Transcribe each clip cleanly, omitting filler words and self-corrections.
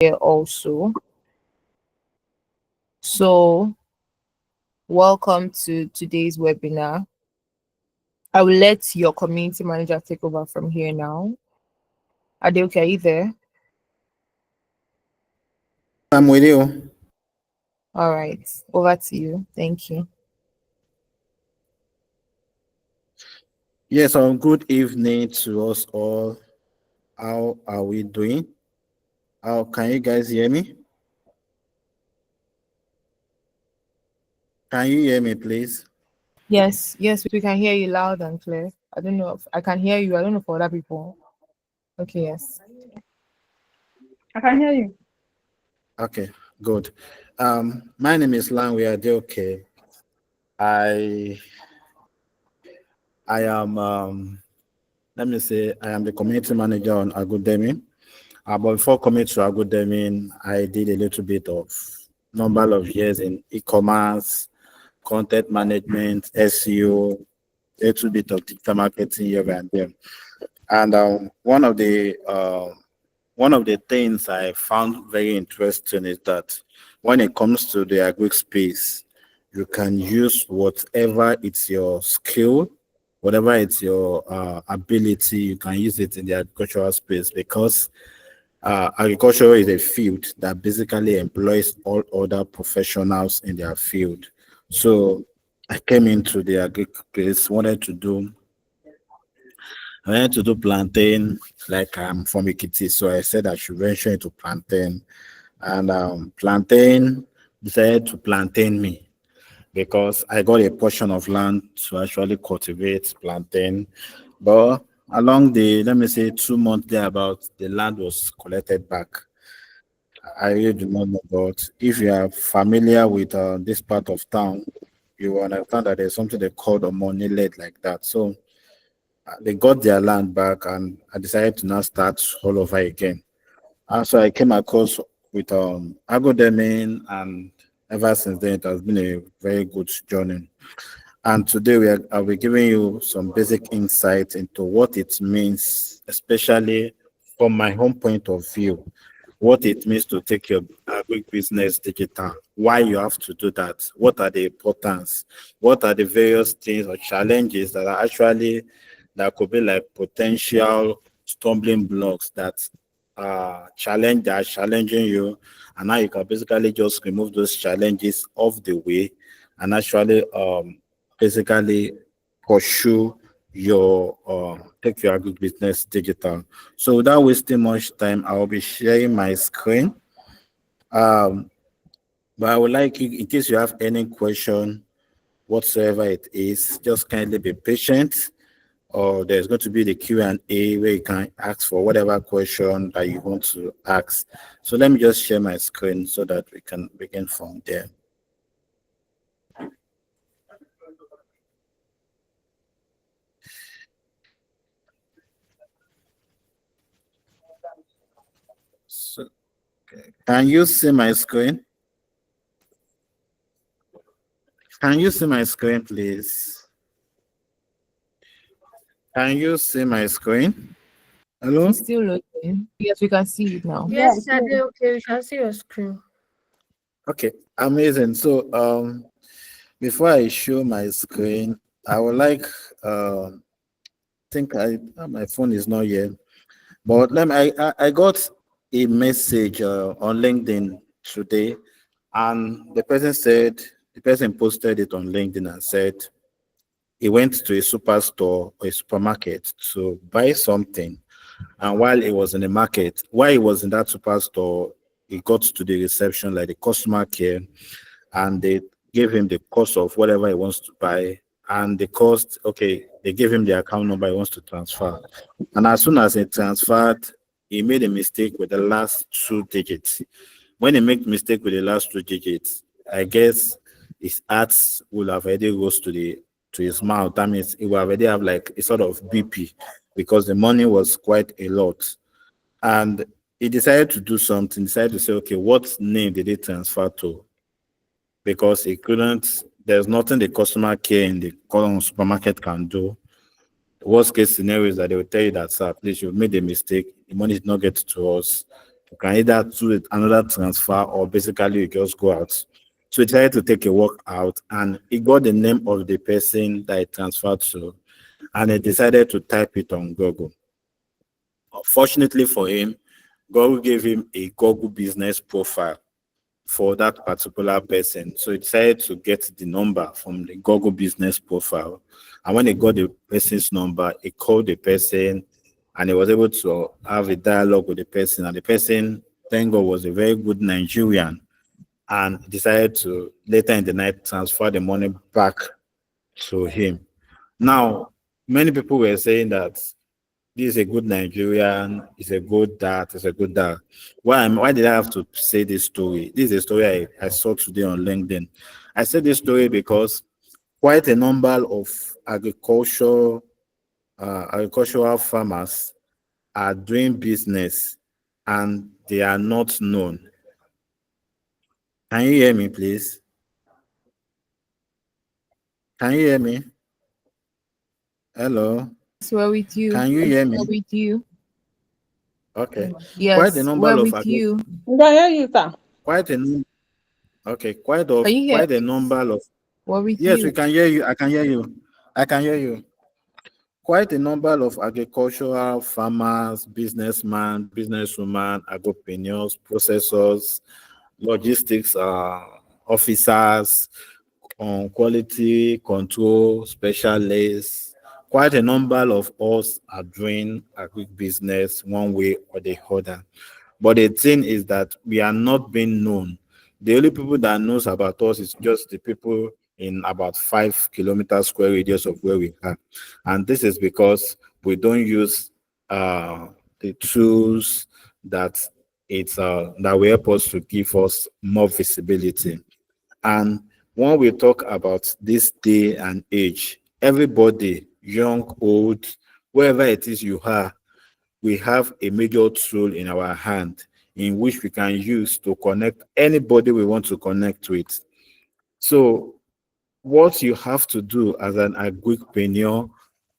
here also. So, welcome to today's webinar. I will let your community manager take over from here now. Adeoke, are you there? I'm with you. All right, over to you. Thank you. Yes, good evening to us all. How are we doing? How can you guys hear me? Can you hear me, please? Yes, we can hear you loud and clear. I don't know if I can hear you. I don't know for other people. Okay, yes. I can hear you. Okay, good. My name is Lanre Abel. I I am I am the community manager on Agrodemy. But before coming to Agrodemy, I did a little bit of number of years in e-commerce, content management, SEO, a little bit of digital marketing here and there. And one of the things I found very interesting is that when it comes to the agri space, you can use whatever it's your skill, whatever it's your ability, you can use it in the agricultural space because agriculture is a field that basically employs all other professionals in their field. So I came into the agri space, I wanted to do plantain, like I'm from Ikiti, so I said I should venture into plantain. And plantain decided to plantain me because I got a portion of land to actually cultivate plantain. But along the, let me say, 2 months thereabout, the land was collected back. I really do not know, but if you are familiar with this part of town, you will understand that there's something they call the money led like that. So they got their land back, and I decided to now start all over again. And so I came across with Agrodemy, and ever since then it has been a very good journey. And today I'll be giving you some basic insight into what it means, especially from my home point of view, what it means to take your business digital, why you have to do that, what are the importance, what are the various things or challenges that are actually that could be like potential stumbling blocks that are challenging you, and now you can basically just remove those challenges off the way and actually basically pursue your take your business digital. So without wasting much time, I will be sharing my screen. Um, but I would like you, in case you have any question whatsoever it is, just kindly be patient, or there's going to be the Q&A where you can ask for whatever question that you want to ask. So let me just share my screen so that we can begin from there. So, okay. Can you see my screen? Can you see my screen, please? Can you see my screen? Hello? It's still loading. Yes, we can see it now. Yes, Ade, okay, we can see your screen. Okay, amazing. So before I show my screen, I would like think my phone is not here, but let me I got a message on LinkedIn today, and the person posted it on LinkedIn and said he went to a superstore or a supermarket to buy something. And while he was in that superstore, he got to the reception, like the customer care, and they gave him the cost of whatever he wants to buy. And the cost, okay, they gave him the account number he wants to transfer. And as soon as he transferred, he made a mistake with the last 2 digits. When he made mistake with the last 2 digits, I guess his heart will have already rose to his mouth. That means he will already have like a sort of BP because the money was quite a lot. And he decided to do something, decided to say, okay, what name did he transfer to? Because he couldn't, there's nothing the customer care in the supermarket can do. The worst case scenario is that they will tell you that, sir, please, you made a mistake. The money did not get to us. You can either do it another transfer or basically you just go out. So he decided to take a walk out and he got the name of the person that he transferred to and he decided to type it on Google. Fortunately for him, Google gave him a Google business profile for that particular person. So he decided to get the number from the Google business profile. And when he got the person's number, he called the person and he was able to have a dialogue with the person. And the person, thank God, was a very good Nigerian and decided to later in the night transfer the money back to him. Now, many people were saying that this is a good Nigerian, is a good dad, is a good dad. Why did I have to say this story? This is a story I saw today on LinkedIn. I said this story because quite a number of agricultural farmers are doing business and they are not known. Can you hear me, please? Can you hear me? Hello? Yes, we're with you. Can you hear me? We're with you. Okay. Quite a Yes, number we're of with you. quite a num- okay, Can you hear? quite a number of We're with yes, we you. can hear you. I can hear you. I can hear you. Quite a number of agricultural farmers, businessmen, businesswomen, agripreneurs, processors, logistics officers, quality control specialists. Quite a number of us are doing agribusiness one way or the other. But the thing is that we are not being known. The only people that knows about us is just the people in about 5 kilometer square radius of where we are. And this is because we don't use the tools that that will help us to give us more visibility. And when we talk about this day and age, everybody, young, old, wherever it is you are, we have a major tool in our hand in which we can use to connect anybody we want to connect with. So what you have to do as an agripreneur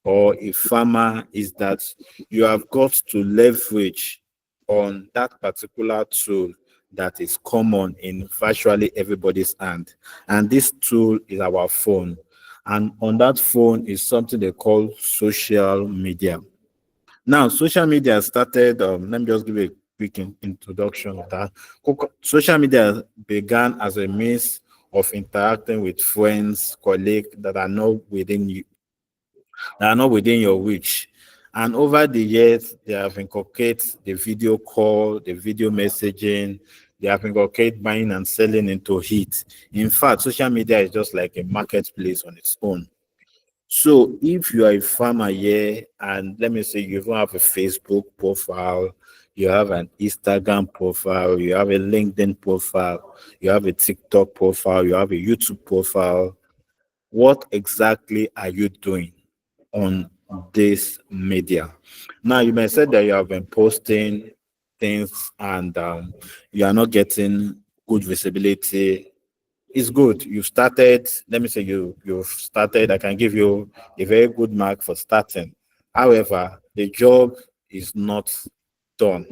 or a farmer is that you have got to leverage on that particular tool that is common in virtually everybody's hand. And this tool is our phone. And on that phone is something they call social media. Now, social media started, let me just give a quick introduction of that. Social media began as a means of interacting with friends, colleagues that are not within you, that are not within your reach. And over the years, they have inculcated the video call, the video messaging, they have inculcated buying and selling into it. In fact, social media is just like a marketplace on its own. So if you are a farmer here, and let me say you even have a Facebook profile, you have an Instagram profile, you have a LinkedIn profile, you have a TikTok profile, you have a YouTube profile, what exactly are you doing on this media? Now, you may say that you have been posting things and you are not getting good visibility. It's good. You started, let me say you've started, I can give you a very good mark for starting. However, the job is not done.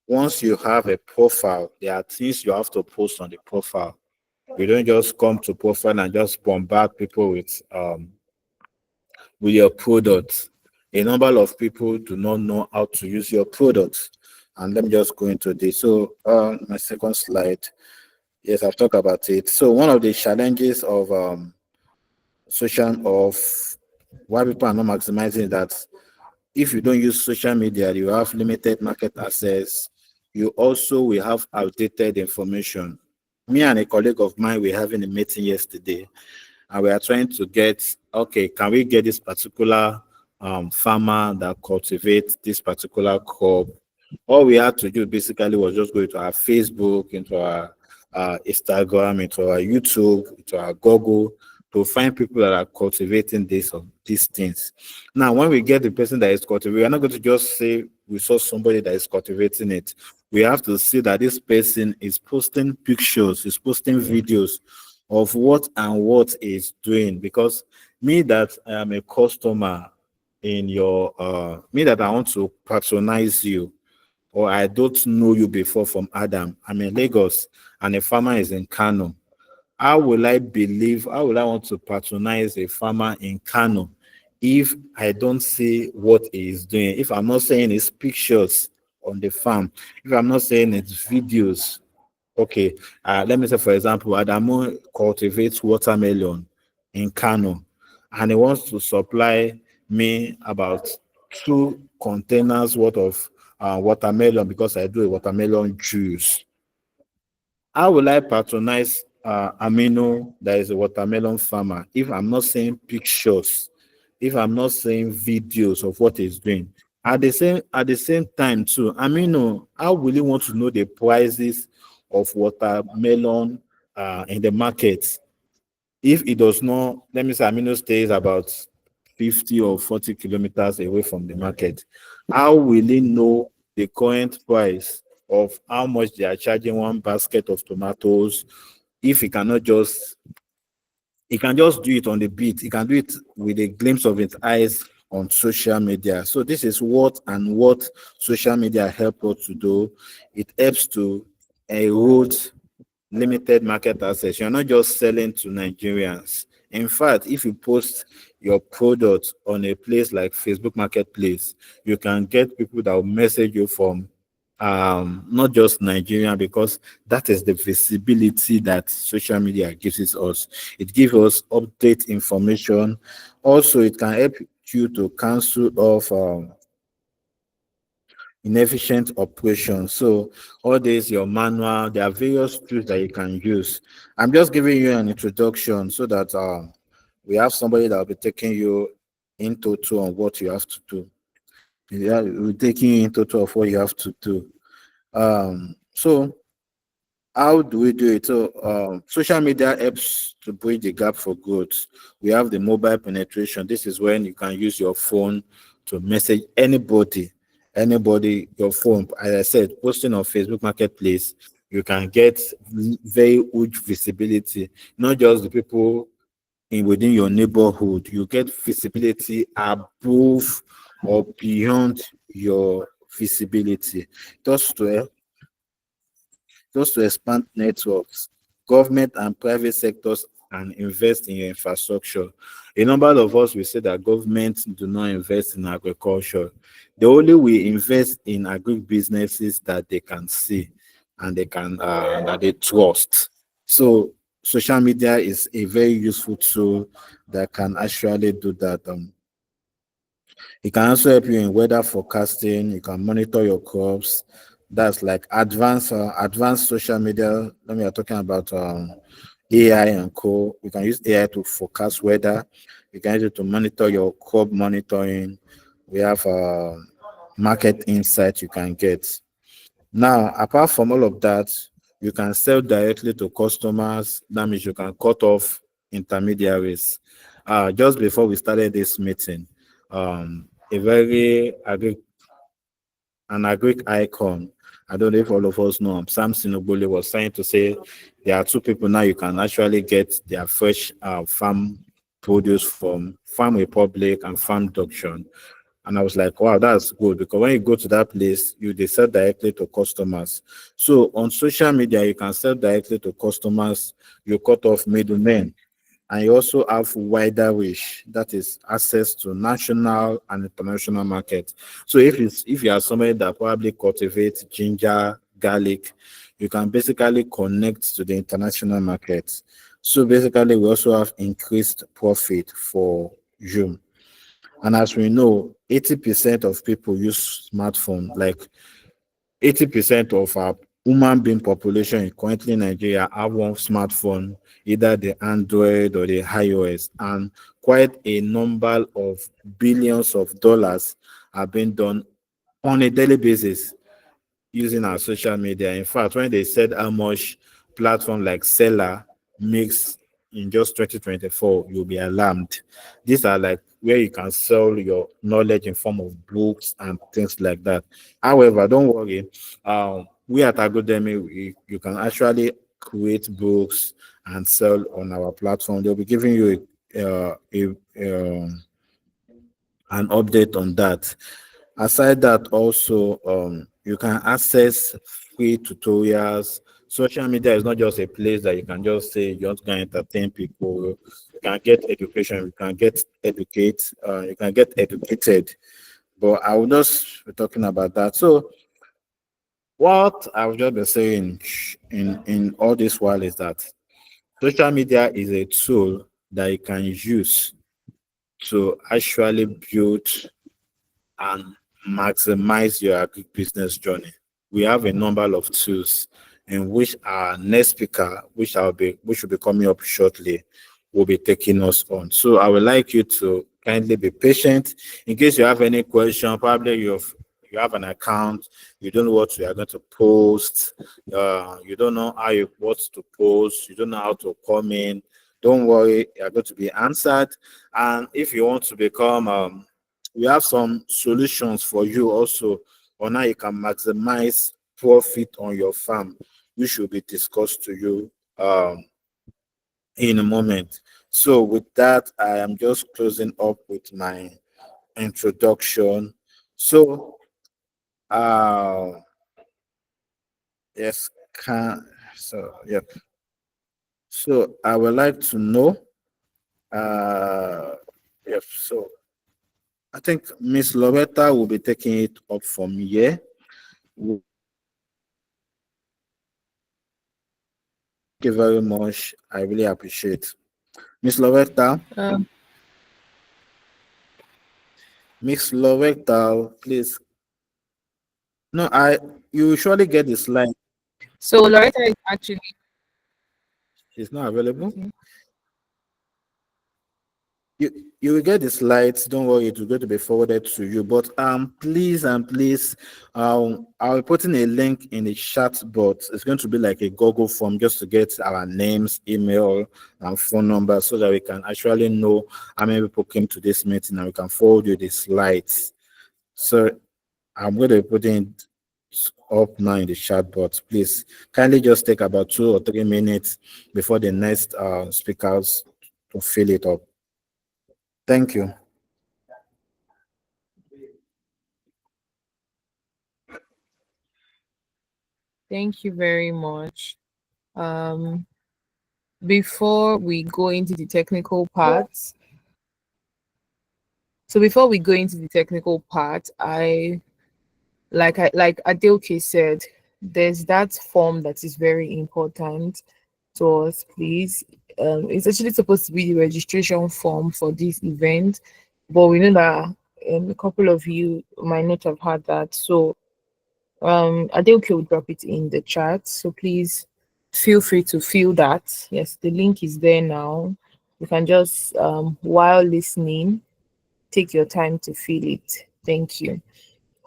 Once you have a profile, there are things you have to post on the profile. You don't just come to profile and just bombard people with your products. A number of people do not know how to use your products. And let me just go into this. So my second slide. Yes, I've talked about it. So one of the challenges of social of why people are not maximizing that if you don't use social media, you have limited market access. You also will have outdated information. Me and a colleague of mine were having a meeting yesterday, and we are trying to get, okay, can we get this particular farmer that cultivates this particular crop? All we had to do basically was just go into our Facebook, into our Instagram, into our YouTube, into our Google to find people that are cultivating this or these things. Now, when we get the person that is cultivating, we're not going to just say we saw somebody that is cultivating it. We have to see that this person is posting pictures, is posting videos of what and what is doing. Because me that I am a customer in your me that I want to patronize you, or I don't know you before from Adam. I'm in Lagos and a farmer is in Kano. How will I want to patronize a farmer in Kano if I don't see what he is doing? If I'm not saying his pictures on the farm, if I'm not saying his videos. Okay, let me say, for example, Adamo cultivates watermelon in Kano and he wants to supply me about 2 containers worth of watermelon because I do a watermelon juice. How will I patronize Amino, that is a watermelon farmer, if I'm not seeing pictures, if I'm not seeing videos of what he's doing? At the same time, too, Amino, how will you want to know the prices of watermelon in the market if it does not? Let me say Amino stays about 50 or 40 kilometers away from the market. How will he know the current price of how much they are charging one basket of tomatoes if he can just do it on the beat. He can do it with a glimpse of his eyes on social media. So this is what social media help us to do. It helps to erode limited market access. You're not just selling to Nigerians. In fact, if you post your product on a place like Facebook Marketplace, you can get people that will message you from not just Nigerian, because that is the visibility that social media gives us. It gives us update information. Also, it can help you to cancel off inefficient operation. So all this, your manual, there are various tools that you can use. I'm just giving you an introduction so that we have somebody that will be taking you in total on what you have to do. Yeah, we're taking you in total of what you have to do. So how do we do it? So social media helps to bridge the gap for growth. We have the mobile penetration. This is when you can use your phone to message anybody, your phone. As I said, posting on Facebook Marketplace, you can get very huge visibility, not just the people in within your neighborhood. You get visibility above or beyond your visibility. Just to just to expand networks, government and private sectors can invest in your infrastructure. A number of us will say that government do not invest in agriculture. They only will invest in agribusinesses that they can see and they can that they trust. So social media is a very useful tool that can actually do that. It can also help you in weather forecasting. You can monitor your crops. That's like advanced social media. When we are talking about AI and co, you can use AI to forecast weather. You can use it to monitor your crop monitoring. We have market insight you can get. Now, apart from all of that, you can sell directly to customers. That means you can cut off intermediaries. Just before we started this meeting, a very an agric icon. I don't know if all of us know him. Sam Sinobole was trying to say there are two people now you can actually get their fresh farm produce from Farm Republic and Farm Production. And I was like, wow, that's good, because when you go to that place, they sell directly to customers. So on social media, you can sell directly to customers. You cut off middlemen, and you also have wider reach, that is access to national and international market. So if you are somebody that probably cultivates ginger, garlic, you can basically connect to the international market. So basically, we also have increased profit for you. And as we know, 80% of people use smartphone. Like 80% of our human being population currently in Nigeria have one smartphone, either the Android or the iOS, and quite a number of billions of dollars are being done on a daily basis using our social media. In fact, when they said how much platform like Seller makes in just 2024, you'll be alarmed. These are like where you can sell your knowledge in form of books and things like that. However, don't worry. We at Agrodemy, you can actually create books and sell on our platform. They'll be giving you an update on that. Aside that, also, you can access free tutorials. Social media is not just a place that you can just say you want to go and entertain people. You can get education, you can get educated. But I will just be talking about that. So what I've just been saying in all this while is that social media is a tool that you can use to actually build and maximize your business journey. We have a number of tools in which our next speaker, which will be coming up shortly, will be taking us on. So I would like you to kindly be patient. In case you have any question, probably you have an account, you don't know what you are going to post, you don't know what to post, you don't know how to comment. Don't worry, you are going to be answered. And if you want to become we have some solutions for you also on how you can maximize profit on your farm, which will be discussed to you in a moment. So with that, I am just closing up with my introduction. So yes, can so yeah. So I would like to know yes, so I think Miss Loretta will be taking it up from here. Thank you very much. I really appreciate. Miss Loretta, Um, Miss Loretta, please. No, you usually get the slide. so Loretta is actually She's not available. okay. You will get the slides. Don't worry, it will go to be forwarded to you. But please and please, I'll put in a link in the chat box. It's going to be like a Google form just to get our names, email, and phone number so that we can actually know how many people came to this meeting and we can forward you the slides. So I'm going to put in up now in the chat box. Please kindly just take about 2 or 3 minutes before the next speakers to fill it up. Thank you. Thank you very much. Um, before we go into the technical parts, so before we go into the technical part, like Adeoke said, there's that form that is very important to us, please. It's actually supposed to be the registration form for this event, but we know that a couple of you might not have had that. So Adeoke will drop it in the chat. So please feel free to fill that. Yes, the link is there now. You can just while listening, take your time to fill it. Thank you.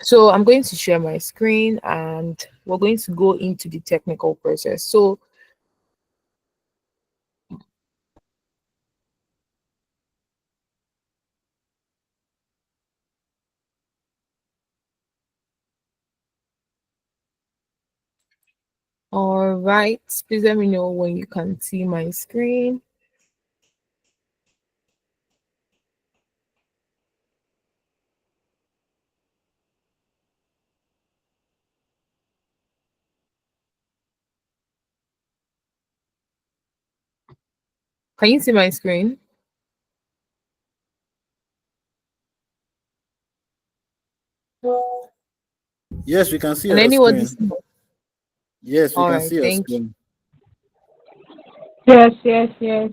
So I'm going to share my screen and we're going to go into the technical process. So all right, please let me know when you can see my screen. Can you see my screen? Yes, we can see Can your anybody screen. see? Yes, we All can right, see your thank you. screen. Yes, yes, yes.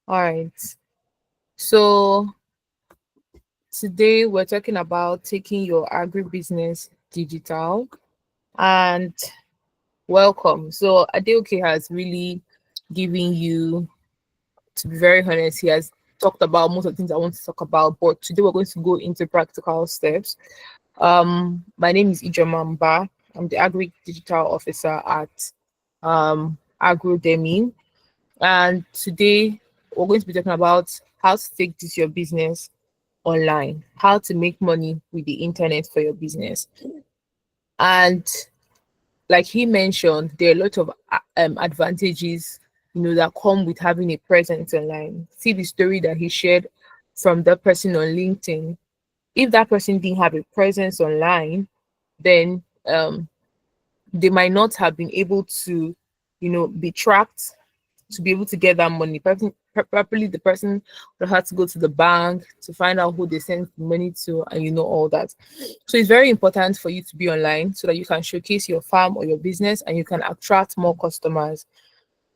All right. So today we're talking about taking your agribusiness digital and welcome. So Adeoke has really given you, to be very honest, he has talked about most of the things I want to talk about, but today we're going to go into practical steps. My name is Ijeoma Mbah. I'm the Agri Digital Officer at Agrodemy, and today we're going to be talking about how to take this your business online, how to make money with the internet for your business. And like he mentioned, there are a lot of advantages, that come with having a presence online. See the story that he shared from that person on LinkedIn. If that person didn't have a presence online, then they might not have been able to, be tracked to be able to get that money. Probably the person would have to go to the bank to find out who they sent the money to, and all that. So it's very important for you to be online so that you can showcase your farm or your business and you can attract more customers.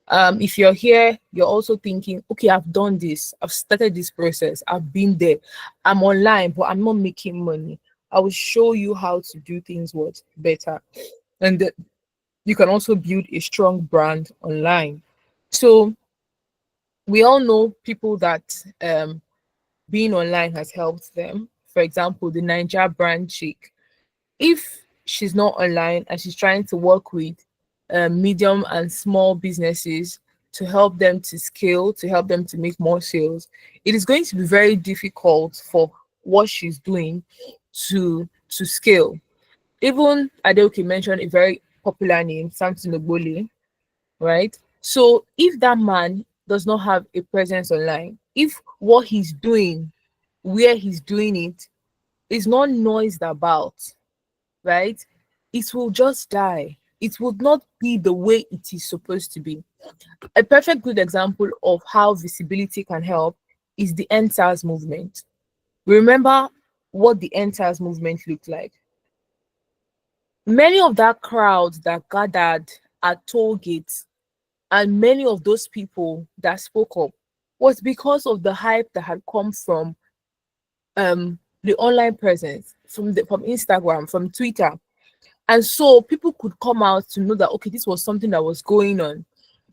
If you're here, you're also thinking, okay, I've done this, I've started this process, I've been there, I'm online, but I'm not making money. I will show you how to do things better. And you can also build a strong brand online. So we all know people that being online has helped them. For example, the Niger brand chick. If she's not online and she's trying to work with medium and small businesses to help them to scale, to help them to make more sales, it is going to be very difficult for what she's doing to scale. Even Adeoke mentioned a very popular name, Samson Ogbole, right? So if that man does not have a presence online, if what he's doing, where he's doing it, is not noised about, right? It will just die. It would not be the way it is supposed to be. A perfect good example of how visibility can help is the NSAS movement. Remember what the NSAS movement looked like. Many of that crowd that gathered at toll gates and many of those people that spoke up was because of the hype that had come from the online presence, from Instagram, from Twitter. And so people could come out to know that, okay, this was something that was going on.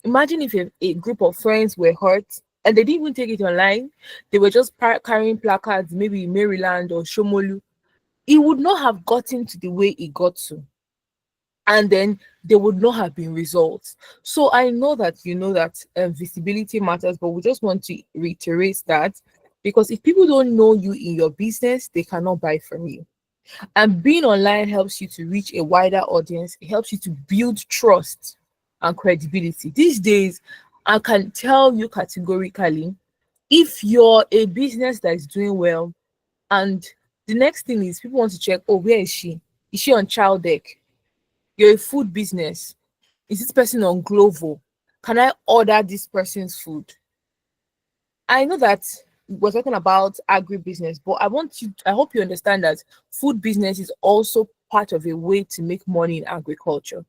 Imagine if a group of friends were hurt and they didn't even take it online, they were just carrying placards, maybe in Maryland or Shomolu. It would not have gotten to the way it got to. And then there would not have been results. So I know that visibility matters, but we just want to reiterate that, because if people don't know you in your business, they cannot buy from you. And being online helps you to reach a wider audience. It helps you to build trust and credibility. These days, I can tell you categorically, if you're a business that is doing well, and the next thing is people want to check, oh, where is she? Is she on Child Deck? You're a food business. Is this person on Glovo? Can I order this person's food? I know that we're talking about agribusiness, but I hope you understand that food business is also part of a way to make money in agriculture.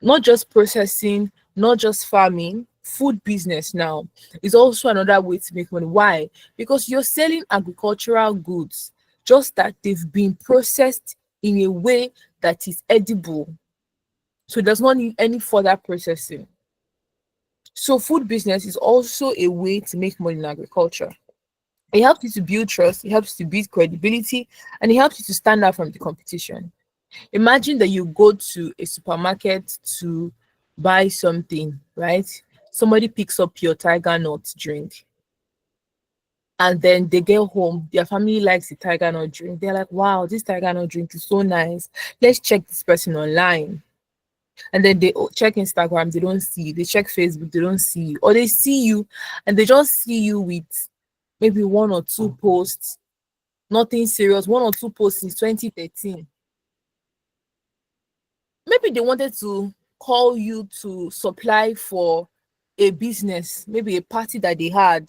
Not just processing, not just farming, food business now is also another way to make money. Why? Because you're selling agricultural goods, just that they've been processed in a way that is edible. So it does not need any further processing. So food business is also a way to make money in agriculture. It helps you to build trust, it helps you to build credibility, and it helps you to stand out from the competition. Imagine that you go to a supermarket to buy something, right? Somebody picks up your tiger nut drink, and then they get home, their family likes the tiger nut drink. They're like, wow, this tiger nut drink is so nice. Let's check this person online. And then they check Instagram, they don't see you. They check Facebook, they don't see you. Or they see you and they just see you with maybe one or two posts, nothing serious, one or two posts since 2013. Maybe they wanted to call you to supply for a business, maybe a party that they had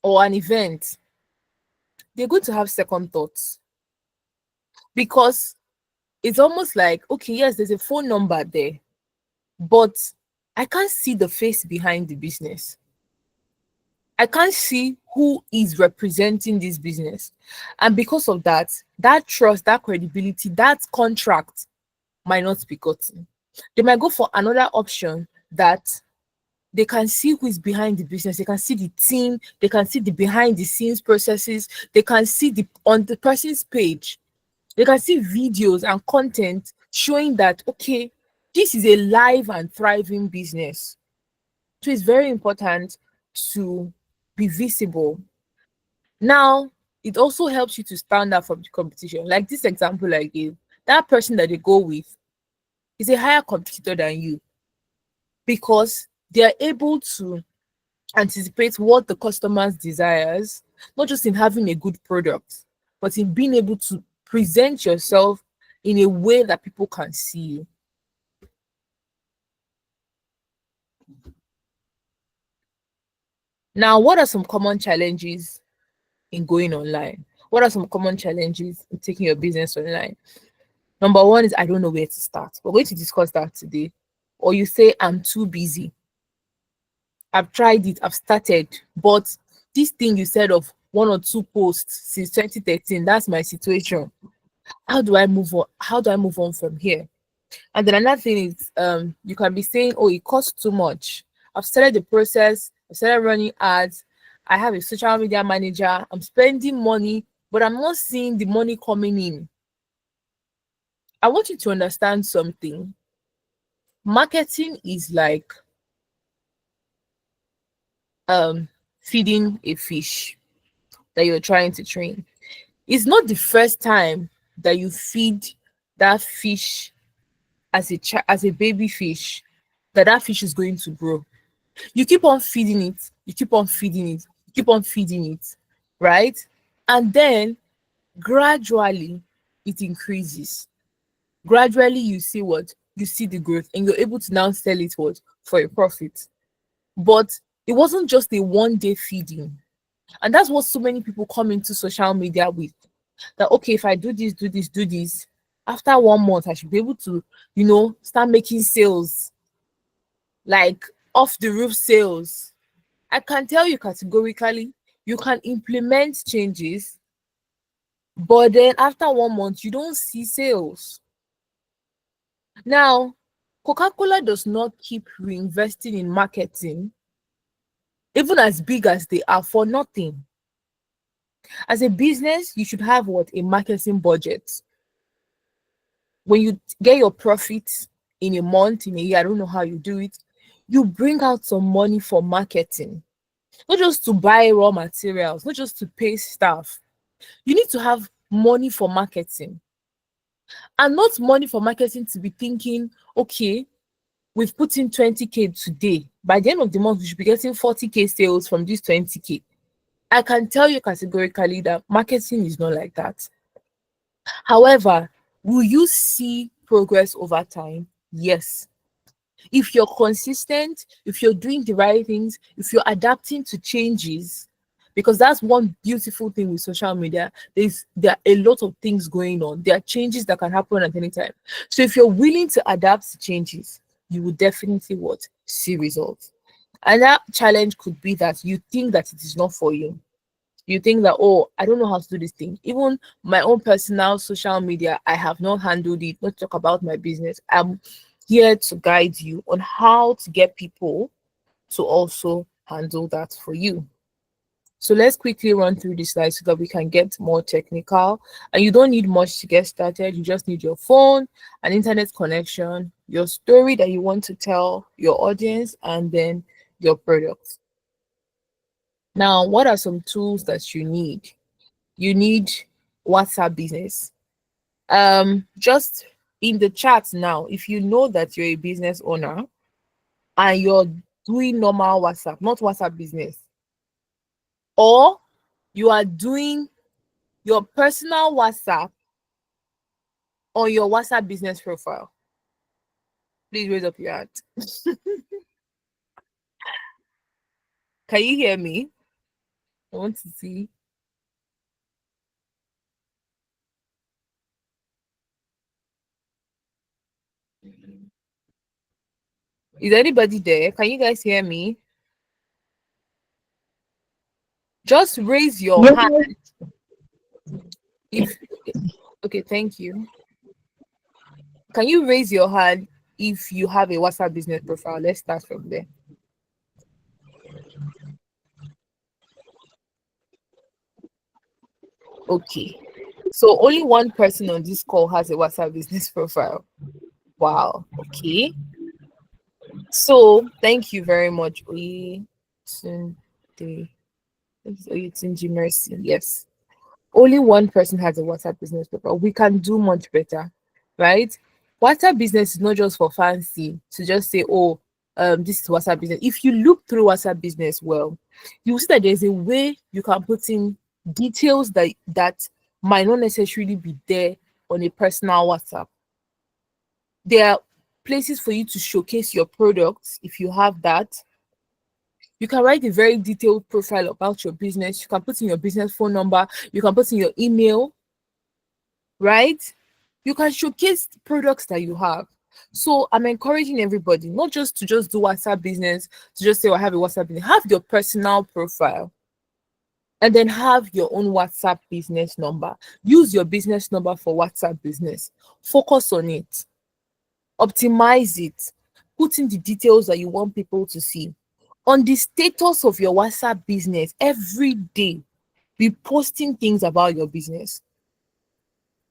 or an event. They're going to have second thoughts, because it's almost like, okay, yes, there's a phone number there, but I can't see the face behind the business. I can't see who is representing this business. And because of that, that trust, that credibility, that contract might not be gotten. They might go for another option that they can see who is behind the business. They can see the team. They can see the behind the scenes processes. They can see on the person's page. They can see videos and content showing that, okay, this is a live and thriving business. So it's very important to be visible. Now, it also helps you to stand out from the competition. Like this example I gave, that person that they go with is a higher competitor than you, because they are able to anticipate what the customer's desires, not just in having a good product, but in being able to present yourself in a way that people can see you. Now, what are some common challenges in going online? What are some common challenges in taking your business online? Number one is I don't know where to start. We're going to discuss that today. Or you say, I'm too busy. I've tried it, I've started, but this thing you said of 1 or 2 posts since 2013, that's my situation. How do I move on? How do I move on from here? And then another thing is you can be saying, oh, it costs too much. I've started the process, I started running ads, I have a social media manager, I'm spending money, but I'm not seeing the money coming in. I want you to understand something. Marketing is like feeding a fish that you're trying to train. It's not the first time that you feed that fish as a baby fish that fish is going to grow. You keep on feeding it, you keep on feeding it, you keep on feeding it, right? And then gradually it increases. Gradually you see what? You see the growth and you're able to now sell it what? For a profit. But it wasn't just a one-day feeding. And that's what so many people come into social media with. That, okay, if I do this, after 1 month, I should be able to, start making sales, like off the roof sales. I can tell you categorically, you can implement changes, but then after 1 month, you don't see sales. Now, Coca-Cola does not keep reinvesting in marketing, even as big as they are, for nothing. As a business, you should have what? A marketing budget. When you get your profits in a month, in a year, I don't know how you do it, you bring out some money for marketing. Not just to buy raw materials, not just to pay staff. You need to have money for marketing. And not money for marketing to be thinking, okay, we've put in 20K today. By the end of the month, we should be getting 40K sales from this 20K. I can tell you categorically that marketing is not like that. However, will you see progress over time? Yes. If you're consistent, if you're doing the right things, if you're adapting to changes, because that's one beautiful thing with social media. There are a lot of things going on. There are changes that can happen at any time. So if you're willing to adapt to changes, you will definitely see results. And that challenge could be that you think that it is not for you. You think that, oh, I don't know how to do this thing. Even my own personal social media, I have not handled it. Not talk about my business. I'm here to guide you on how to get people to also handle that for you. So let's quickly run through this slide so that we can get more technical. And you don't need much to get started. You just need your phone, an internet connection, your story that you want to tell your audience, and then your product. Now, what are some tools that you need? You need WhatsApp Business. Just in the chat now, if you know that you're a business owner and you're doing normal WhatsApp, not WhatsApp Business, or you are doing your personal WhatsApp on your WhatsApp Business profile, please raise up your hand. Can you hear me? I want to see. Is anybody there? Can you guys hear me? Just raise your hand. Okay, thank you. Can you raise your hand if you have a WhatsApp Business profile? Let's start from there. Okay, so only one person on this call has a WhatsApp Business profile. Wow. Okay, so thank you very much, Mercy. Yes, only one person has a WhatsApp Business profile. We can do much better, right? WhatsApp Business is not just for fancy to just say, oh, this is WhatsApp Business. If you look through WhatsApp Business well, you will see that there's a way you can put in details that might not necessarily be there on a personal WhatsApp. There are places for you to showcase your products if you have that. You can write a very detailed profile about your business. You can put in your business phone number. You can put in your email, right? You can showcase the products that you have. So I'm encouraging everybody not just to just do WhatsApp business, to just say, I have a WhatsApp business. Have your personal profile and then have your own WhatsApp business number. Use your business number for WhatsApp business. Focus on it. Optimize it. Put in the details that you want people to see. On the status of your WhatsApp business, every day, be posting things about your business.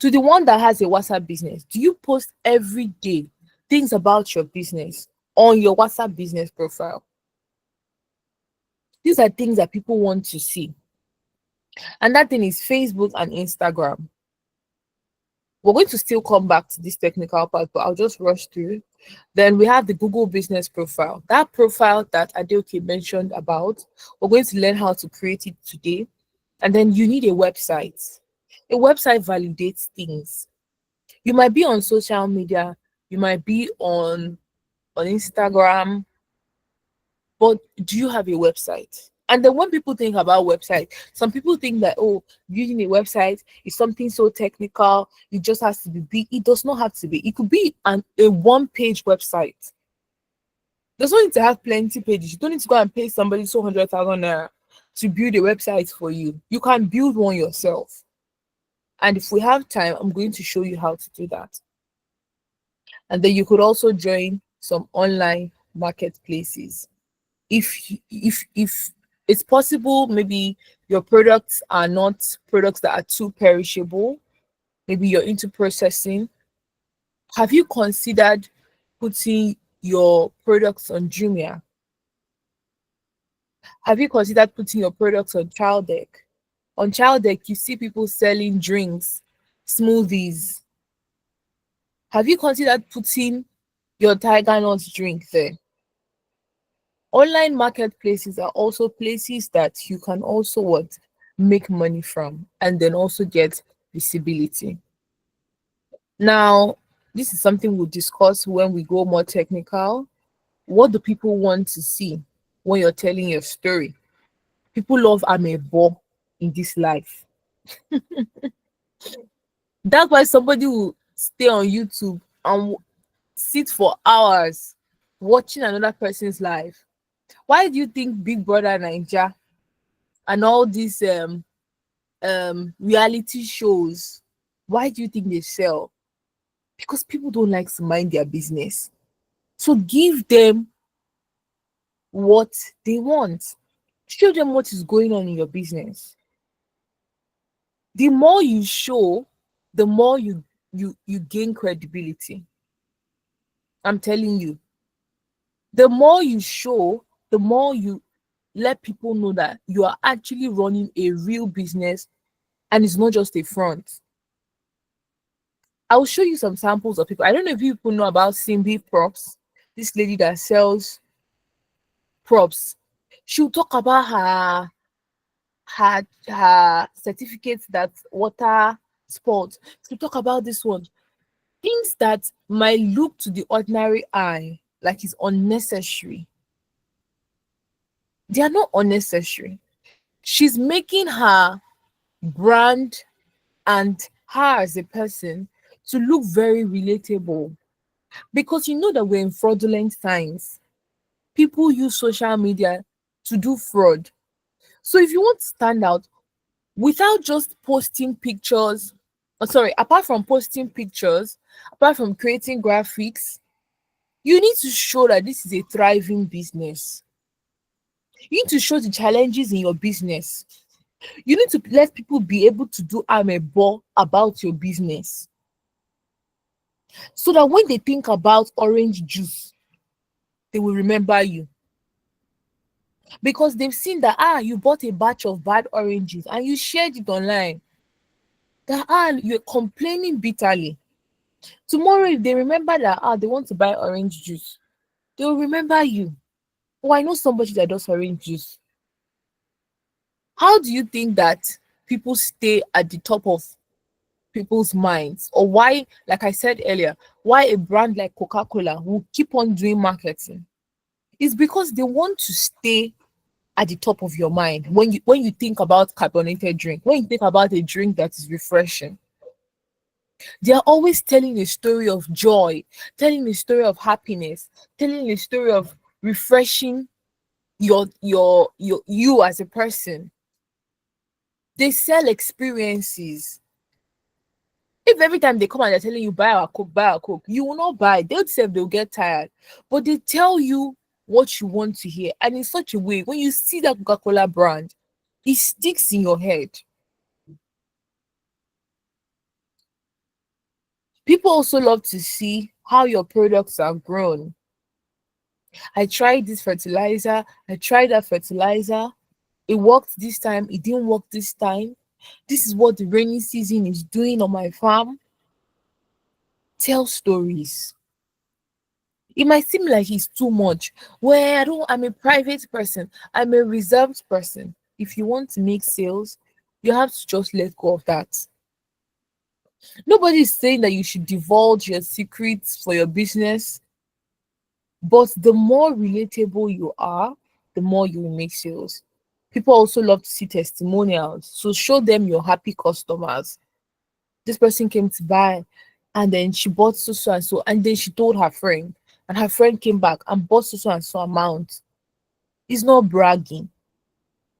To the one that has a WhatsApp business, do you post every day things about your business on your WhatsApp business profile? These are things that people want to see. And that thing is Facebook and Instagram. We're going to still come back to this technical part, but I'll just rush through. Then we have the Google business profile. That profile that Adeoke mentioned about, we're going to learn how to create it today. And then you need a website. A website validates things. You might be on social media, you might be on Instagram, but do you have a website? And then when people think about website, some people think that, oh, using a website is something so technical, it just has to be big. It does not have to be. It could be a one-page website. There's no need to have plenty pages. You don't need to go and pay somebody 200,000 naira to build a website for you. You can build one yourself. And if we have time, I'm going to show you how to do that. And then you could also join some online marketplaces. If it's possible, maybe your products are not products that are too perishable, maybe you're into processing. Have you considered putting your products on Jumia? Have you considered putting your products on Child Deck? On Child Deck, you see people selling drinks, smoothies. Have you considered putting your Tiger Nuts drink there? Online marketplaces are also places that you can also make money from and then also get visibility. Now, this is something we'll discuss when we go more technical. What do people want to see when you're telling your story? People love amebo in this life. That's why somebody will stay on YouTube and sit for hours watching another person's life. Why do you think Big Brother Naija and all these reality shows, why do you think they sell? Because people don't like to mind their business. So give them what they want. Show them what is going on in your business. The more you show, the more you gain credibility. I'm telling you. The more you show, the more you let people know that you are actually running a real business and it's not just a front. I'll show you some samples of people. I don't know if people know about Simbi Props, this lady that sells props. She'll talk about her certificates that water sports. She'll talk about this one. Things that might look to the ordinary eye like it's unnecessary. They are not unnecessary. She's making her brand and her as a person to look very relatable, because you know that we're in fraudulent times. People use social media to do fraud. So if you want to stand out without just posting pictures, apart from posting pictures, apart from creating graphics, you need to show that this is a thriving business. You need to show the challenges in your business. You need to let people be able to do amebo about your business, so that when they think about orange juice, they will remember you. Because they've seen that, you bought a batch of bad oranges and you shared it online. That, you're complaining bitterly. Tomorrow, if they remember that, they want to buy orange juice, they will remember you. Oh, I know somebody that does orange juice. How do you think that people stay at the top of people's minds, or why, like I said earlier, why a brand like Coca-Cola will keep on doing marketing, is because they want to stay at the top of your mind when you think about carbonated drink, when you think about a drink that is refreshing. They are always telling a story of joy, telling a story of happiness, telling a story of refreshing your you as a person. They sell experiences. If every time they come and they're telling you buy our coke, you will not buy. They'll get tired. But they tell you what you want to hear. And in such a way, when you see that Coca-Cola brand, it sticks in your head. People also love to see how your products are grown. I tried this fertilizer, I tried that fertilizer. It worked this time, it didn't work this time. This is what the rainy season is doing on my farm. Tell stories. It might seem like it's too much. I'm a private person, I'm a reserved person. If you want to make sales, you have to just let go of that. Nobody is saying that you should divulge your secrets for your business, but the more relatable you are, the more you will make sales. People also love to see testimonials. So show them your happy customers. This person came to buy and then she bought so and so, and then she told her friend, and her friend came back and bought so and so amount. It's not bragging,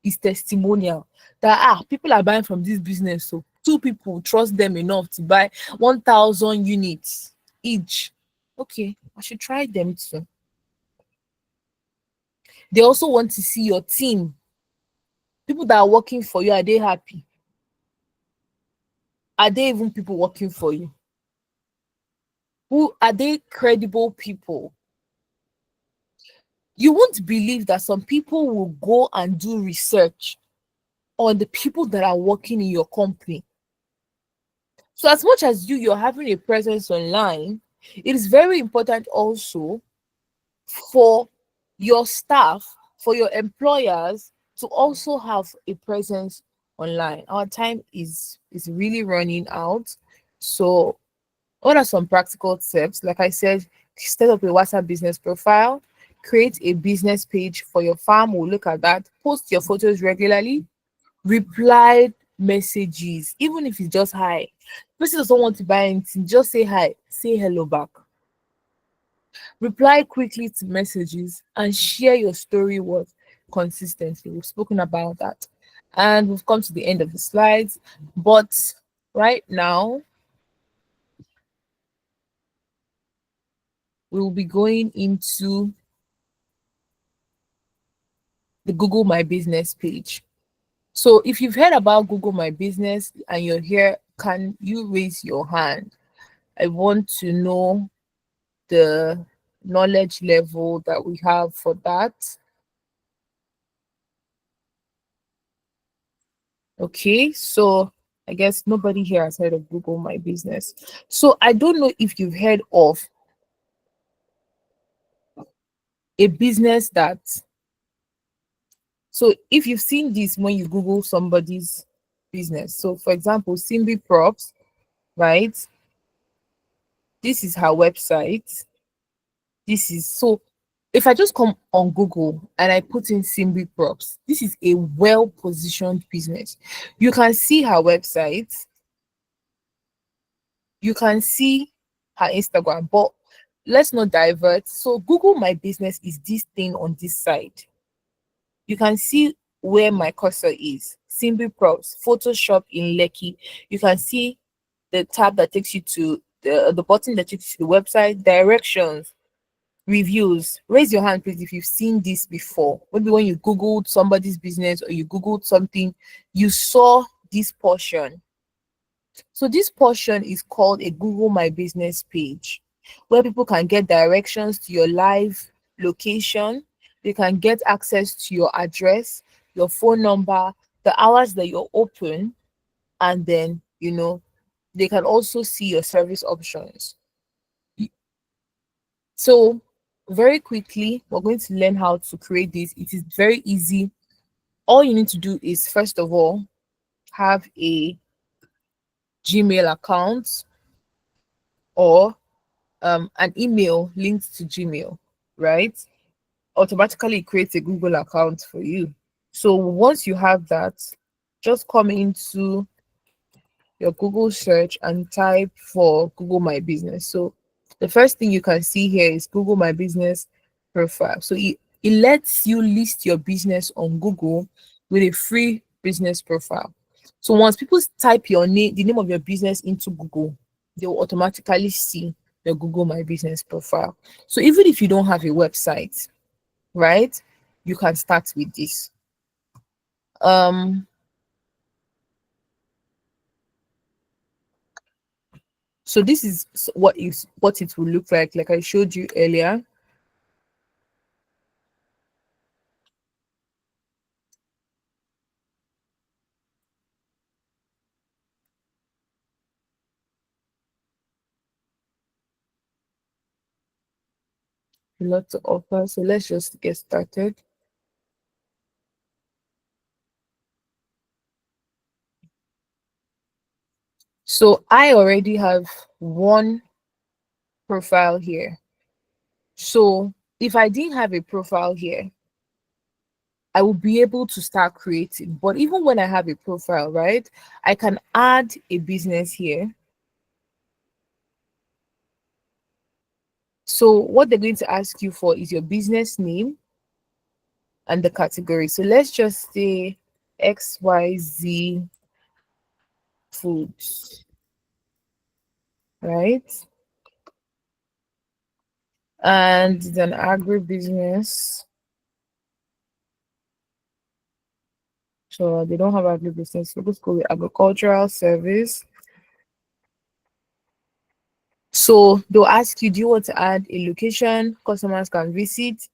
it's testimonial that people are buying from this business. So two people trust them enough to buy 1,000 units each. Okay, I should try them too. They also want to see your team. People that are working for you, are they happy? Are they even people working for you? Who are they? Credible people? You won't believe that some people will go and do research on the people that are working in your company. So as much as you're having a presence online, it is very important also for your staff, for your employers to also have a presence online. Our time is really running out. So what are some practical tips? Like I said, set up a WhatsApp business profile, create a business page for your farm. We'll look at that. Post your photos regularly, reply messages, even if it's just hi. Person doesn't want to buy anything, just say hi, say hello back. Reply quickly to messages and share your story worth consistently. We've spoken about that. And we've come to the end of the slides. But right now, we will be going into the Google My Business page. So if you've heard about Google My Business and you're here, can you raise your hand? I want to know the knowledge level that we have for that. Okay, so I guess nobody here has heard of Google My Business. So I don't know if you've heard of a business that, so if you've seen this when you Google somebody's business. So for example, Simbi Props, right? This is her website. This is so if I just come on Google and I put in Simbi Props, this is a well-positioned business. You can see her website, you can see her Instagram, but let's not divert. So Google My Business is this thing on this side. You can see where my cursor is. Simbi Props, Photoshop in Lekki. You can see the tab that takes you to the button that takes you to the website, directions, reviews. Raise your hand, please, if you've seen this before. Maybe when you Googled somebody's business or you Googled something, you saw this portion. So this portion is called a Google My Business page, where people can get directions to your live location. They can get access to your address, your phone number, the hours that you're open, and then, they can also see your service options. So very quickly, we're going to learn how to create this. It is very easy. All you need to do is, first of all, have a Gmail account or an email linked to Gmail, right? Automatically creates a Google account for you. So once you have that, just come into your Google search and type for Google My Business. So the first thing you can see here is Google My Business profile. So it lets you list your business on Google with a free business profile. So once people type your name, the name of your business into Google, they will automatically see your Google My Business profile. So even if you don't have a website, right, you can start with this. So this is what it will look like I showed you earlier. A lot to offer, so let's just get started. So I already have one profile here. So if I didn't have a profile here, I will be able to start creating. But even when I have a profile, right, I can add a business here. So what they're going to ask you for is your business name and the category. So let's just say XYZ Foods, right? And it's an agribusiness. So they don't have agribusiness. So let's go with agricultural service. So they'll ask you, do you want to add a location customers can visit,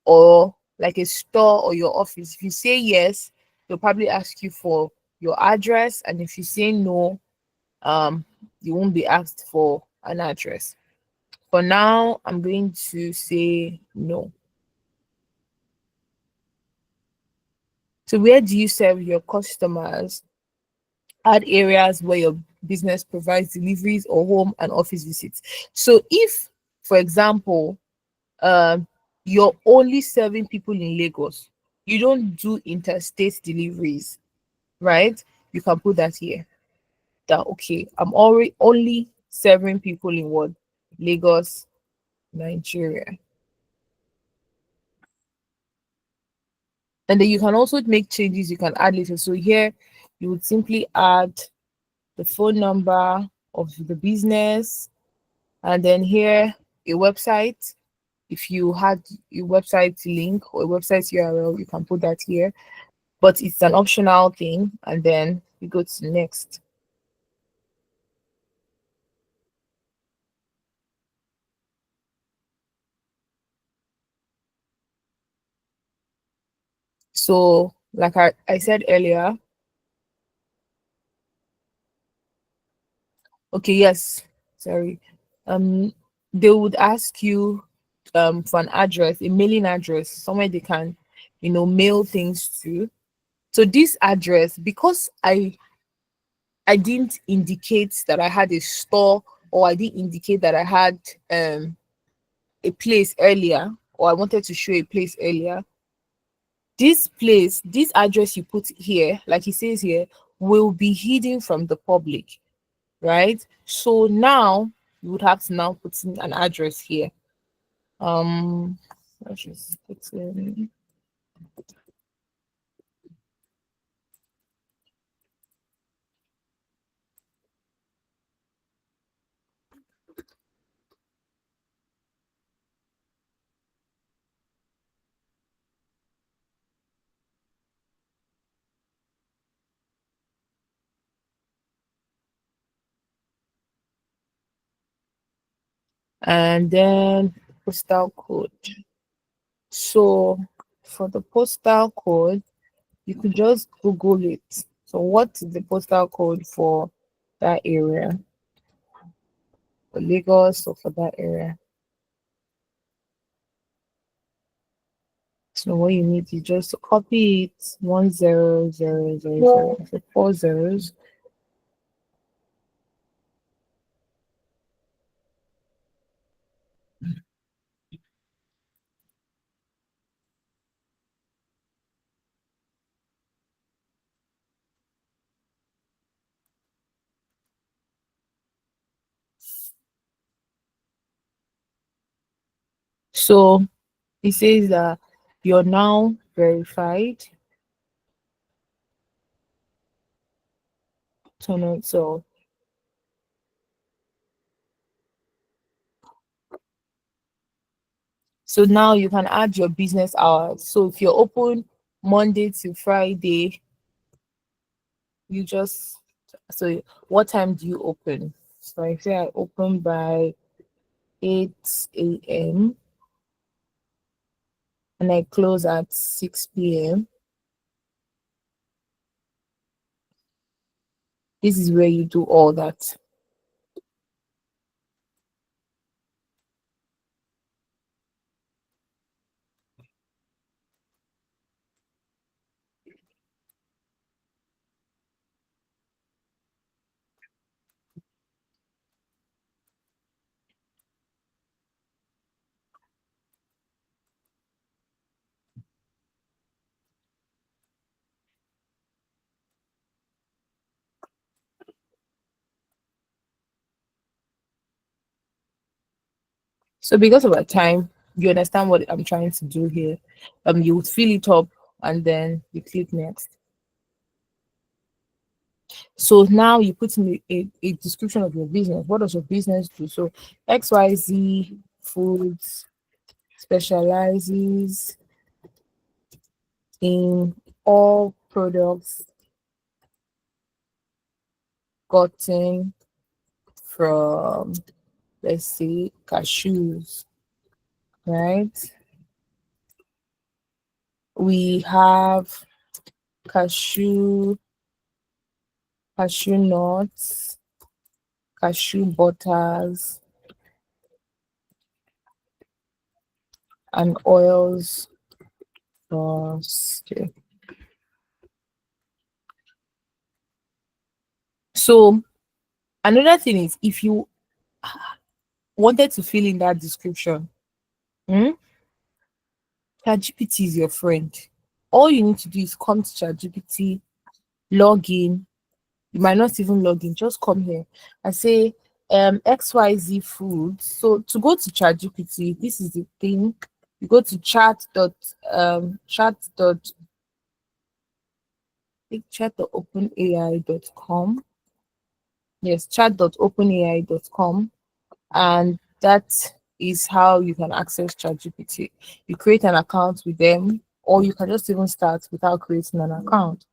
or like a store or your office? If you say yes, they'll probably ask you for your address. And if you say no, you won't be asked for an address. For now, I'm going to say no. So where do you serve your customers? Add areas where your business provides deliveries or home and office visits. So if, for example, you're only serving people in Lagos, you don't do interstate deliveries, right? You can put that here. That okay, I'm already only serving people in what? Lagos, Nigeria. And then you can also make changes, you can add later. So here you would simply add the phone number of the business, and then here a website. If you had a website link or a website URL, you can put that here, but it's an optional thing. And then we go to next. So like I said earlier, okay, yes, sorry. They would ask you for an address, a mailing address, somewhere they can, mail things to. So this address, because I didn't indicate that I had a store, or I didn't indicate that I had a place earlier, or I wanted to show a place earlier, this address you put here, like it says here, will be hidden from the public, right? So now you would have to now put in an address here. Let's just put in, and then postal code. So for the postal code, you could just Google it. So what is the postal code for that area? For Lagos or for that area? So what you need is just to copy it 10000, so 4 zeros. So it says that you're now verified. Turn on so now you can add your business hours. So if you're open Monday to Friday, you just so what time do you open? So I say I open by 8 a.m. and I close at 6 p.m. This is where you do all that. So because of our time, you understand what I'm trying to do here. You would fill it up and then you click next. So now you put in a description of your business. What does your business do? So XYZ Foods specializes in all products gotten from, let's say, cashews, right? We have cashew nuts, cashew butters, and oils. Okay. So another thing is if you wanted to fill in that description, ChatGPT is your friend. All you need to do is come to ChatGPT, log in. You might not even log in, just come here and say XYZ foods. So to go to ChatGPT, this is the thing. You go to chat.openai.com. Yes, chat.openai.com, and that is how you can access ChatGPT. You create an account with them, or you can just even start without creating an account.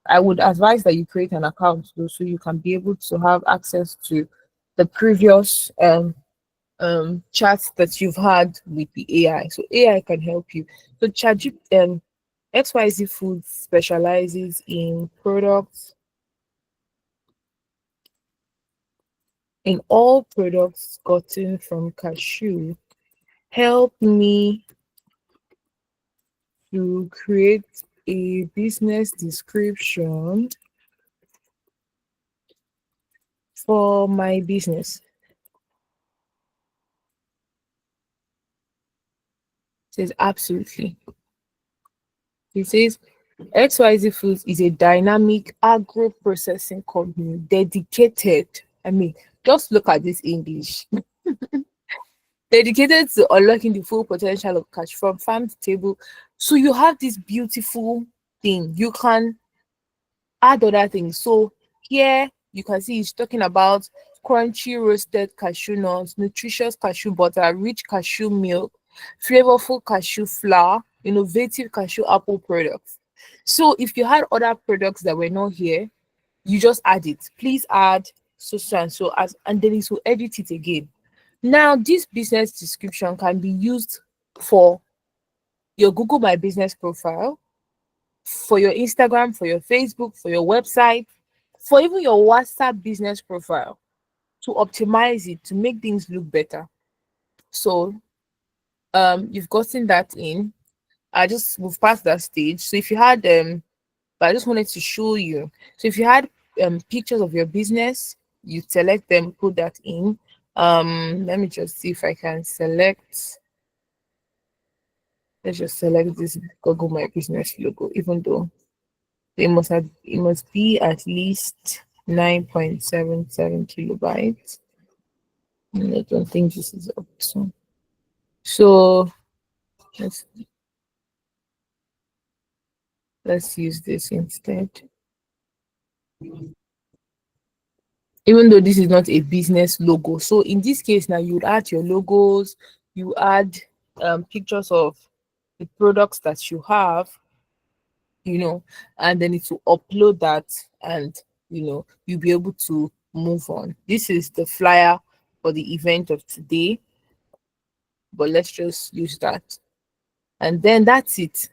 I would advise that you create an account though, so you can be able to have access to the previous chats that you've had with the AI. So AI can help you. So ChatGPT XYZ Foods specializes in products in all products gotten from cashew. Help me to create a business description for my business. It says absolutely. It says XYZ Foods is a dynamic agro processing company dedicated. I mean, just look at this English. Dedicated to unlocking the full potential of cash from farm to table. So you have this beautiful thing. You can add other things. So here you can see he's talking about crunchy roasted cashew nuts, nutritious cashew butter, rich cashew milk, flavorful cashew flour, innovative cashew apple products. So if you had other products that were not here, you just add it. Please add so and so as, and then it will edit it again. Now this business description can be used for your Google My Business profile, for your Instagram, for your Facebook, for your website, for even your WhatsApp business profile, to optimize it, to make things look better. So you've gotten that in. I just moved past that stage. So if you had but I just wanted to show you. So if you had pictures of your business, you select them, put that in. Let me just see if I can select. Let's just select this Google My Business logo, even though it must be at least 9.77 kilobytes. I don't think this is up to. So let's use this instead. Even though this is not a business logo. So in this case now, you would add your logos, you add pictures of the products that you have, and then it will upload that, and you'll be able to move on. This is the flyer for the event of today, but let's just use that. And then that's it.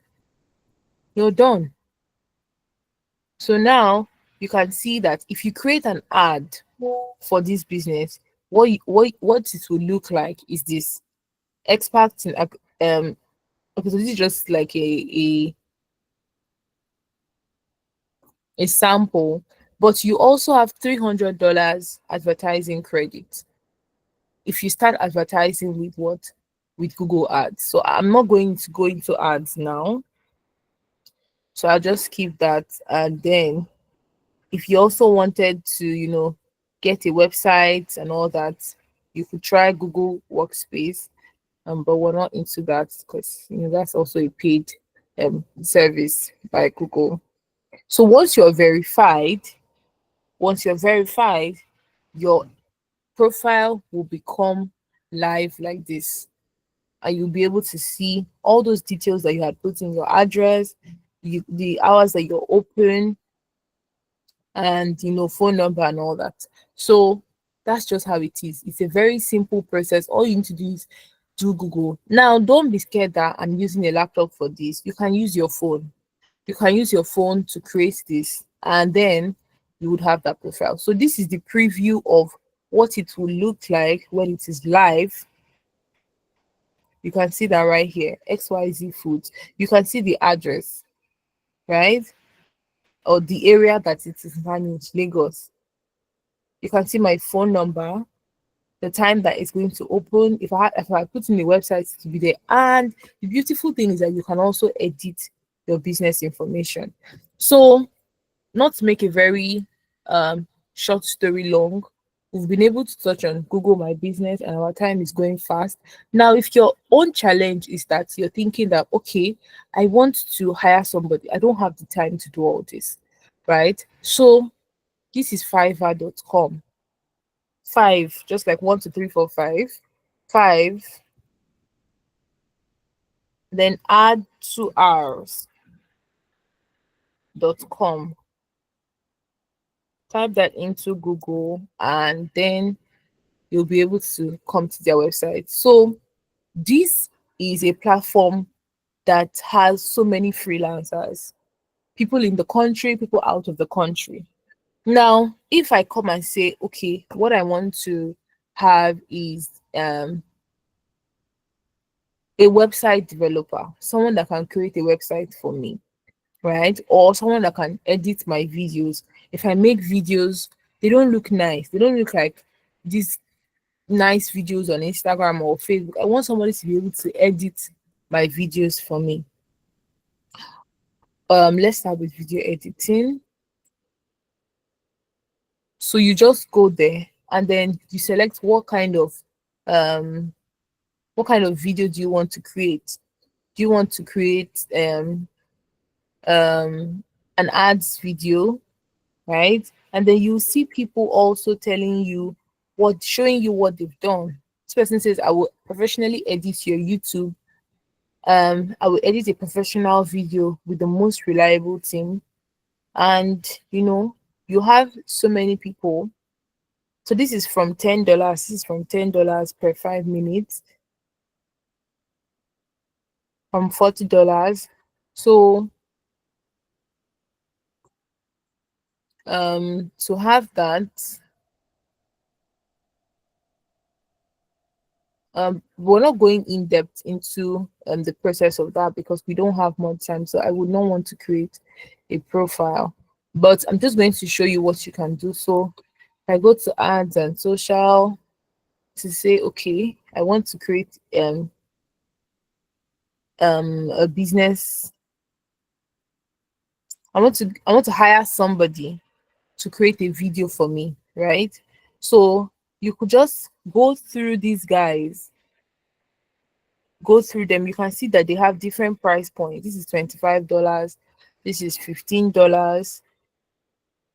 You're done. So now you can see that if you create an ad for this business, what it will look like is this: experts in okay, so this is just like a sample, but you also have $300 advertising credit if you start advertising with what? With Google Ads. So I'm not going to go into ads now, so I'll just keep that. And then if you also wanted to get a website and all that, you could try Google Workspace, but we're not into that because that's also a paid service by Google. So once you're verified, your profile will become live like this, and you'll be able to see all those details that you had put in: your address, the hours that you're open, and phone number and all that. So that's just how it is. It's a very simple process. All you need to do is do Google. Now, don't be scared that I'm using a laptop for this. You can use your phone. You can use your phone to create this, and then you would have that profile. So this is the preview of what it will look like when it is live. You can see that right here, XYZ Foods. You can see the address, right? Or the area that it is managed, Lagos. You can see my phone number, the time that it's going to open. If I put in the website to be there. And the beautiful thing is that you can also edit your business information. So, not to make a very short story long, we've been able to touch on Google My Business, and our time is going fast. Now, if your own challenge is that you're thinking that, okay, I want to hire somebody, I don't have the time to do all this, right? So this is Fiverr.com. Five, just like 1, 2, 3, 4, 5. 5, then add 2 hours.com. Type that into Google, and then you'll be able to come to their website. So this is a platform that has so many freelancers, people in the country, people out of the country. Now, if I come and say, okay, what I want to have is a website developer, someone that can create a website for me, right? Or someone that can edit my videos. If I make videos, they don't look nice. They don't look like these nice videos on Instagram or Facebook. I want somebody to be able to edit my videos for me. Let's start with video editing. So you just go there, and then you select what kind of video do you want to create. Do you want to create an ads video, right? And then you see people also telling you showing you what they've done. This person says, I will professionally edit your YouTube. I will edit a professional video with the most reliable team. And you have so many people. So this is from $10. This is from $10 per 5 minutes. From $40. So to have that, we're not going in depth into the process of that because we don't have much time. So I would not want to create a profile, but I'm just going to show you what you can do. So if I go to ads and social, to say, okay, I want to create a business. I want to hire somebody to create a video for me, right? So you could just go through these guys go through them, you can see that they have different price points. This is $25, this is $15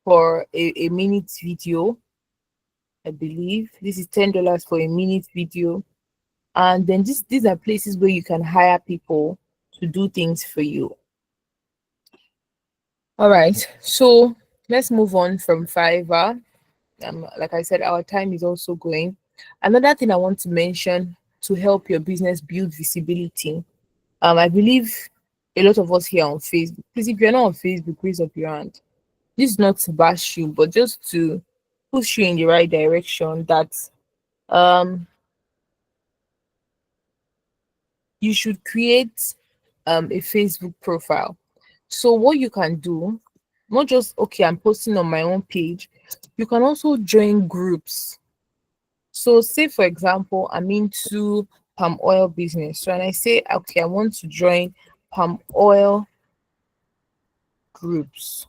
for a minute video, I believe. This is $10 for a minute video. And then these are places where you can hire people to do things for you. All right, so let's move on from Fiverr. Like I said, our time is also going. Another thing I want to mention to help your business build visibility. I believe a lot of us here on Facebook. Please, if you're not on Facebook, raise up your hand. This is not to bash you, but just to push you in the right direction that um you should create a Facebook profile. So what you can do, not just okay, I'm posting on my own page, you can also join groups. So say for example, I'm into palm oil business. So and I say, okay, I want to join palm oil groups.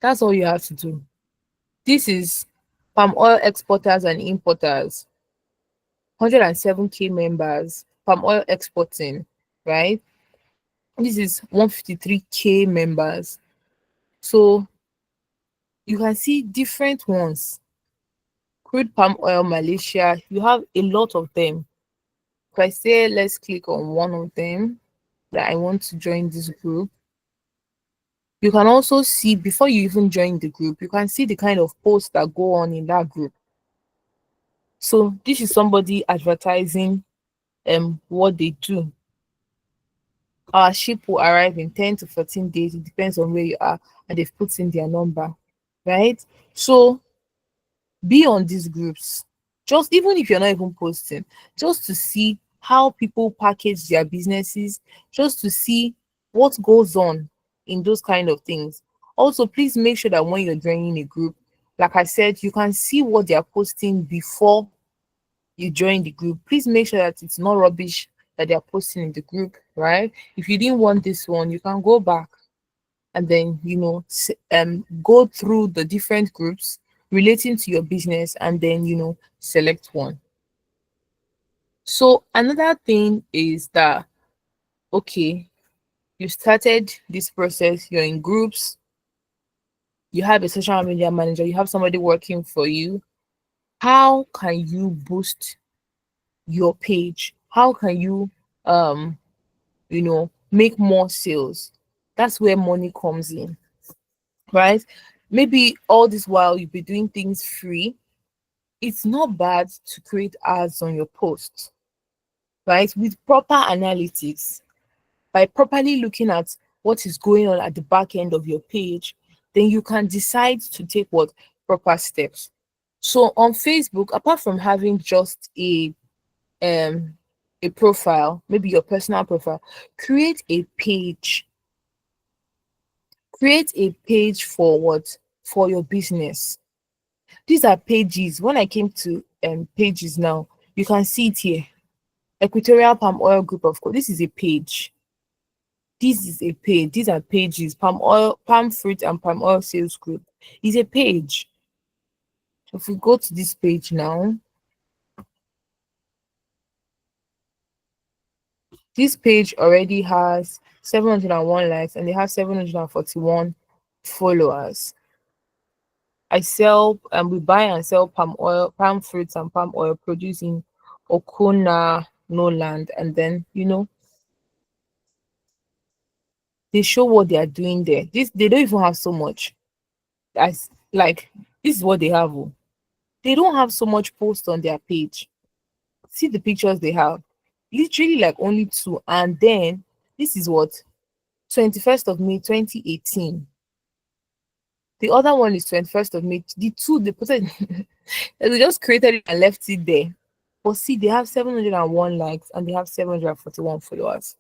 That's all you have to do. This is palm oil exporters and importers, 107K members, palm oil exporting, right? This is 153K members. So you can see different ones. Crude palm oil Malaysia, you have a lot of them. If I say let's click on one of them that I want to join this group, you can also see before you even join the group, you can see the kind of posts that go on in that group. So this is somebody advertising what they do. Our ship will arrive in 10 to 14 days. It depends on where you are, and they've put in their number, right? So be on these groups, just even if you're not even posting, just to see how people package their businesses, just to see what goes on in those kind of things. Also, please make sure that when you're joining a group, like I said, you can see what they're posting before you join the group. Please make sure that it's not rubbish that they're posting in the group, right? If you didn't want this one, you can go back and then go through the different groups relating to your business and then select one. So another thing is that, okay, you started this process, you're in groups, you have a social media manager, you have somebody working for you. How can you boost your page? How can you make more sales? That's where money comes in, right? Maybe all this while you'll be doing things free. It's not bad to create ads on your posts, right? With proper analytics, by properly looking at what is going on at the back end of your page, then you can decide to take what proper steps. So on Facebook, apart from having just a profile, maybe your personal profile, create a page. Create a page for what? For your business. These are pages. When I came to pages now, you can see it here. Equatorial Palm Oil Group, of course. This is a page. This is a page. These are pages. Palm oil, palm fruit, and palm oil sales group is a page. If we go to this page now, this page already has 701 likes and they have 741 followers. I sell and we buy and sell palm oil, palm fruits, and palm oil produced in Okuna, no land, and then they show what they are doing there. This they don't even have so much. As like this is what they have. Oh. They don't have so much post on their page. See the pictures they have. Literally like only two. And then this is what 21st of May 2018. The other one is 21st of May. The two they put it they just created it and left it there. But see, they have 701 likes and they have 741 followers.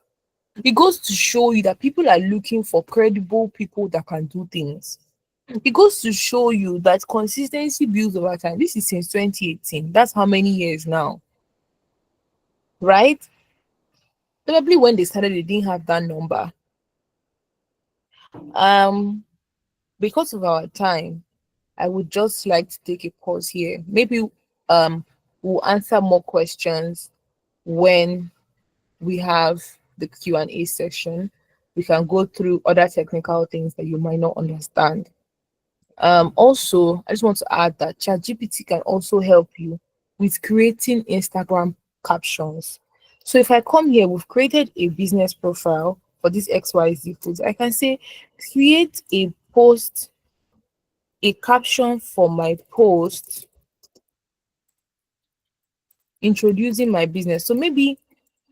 It goes to show you that people are looking for credible people that can do things. It goes to show you that consistency builds over time. This is since 2018. That's how many years now, right? Probably when they started, they didn't have that number. Because of our time, I would just like to take a pause here. Maybe We'll answer more questions when we have the Q&A session. We can go through other technical things that you might not understand. Also, I just want to add that ChatGPT can also help you with creating Instagram captions. So if I come here, we've created a business profile for this XYZ foods. I can say create a post, a caption for my post introducing my business. So maybe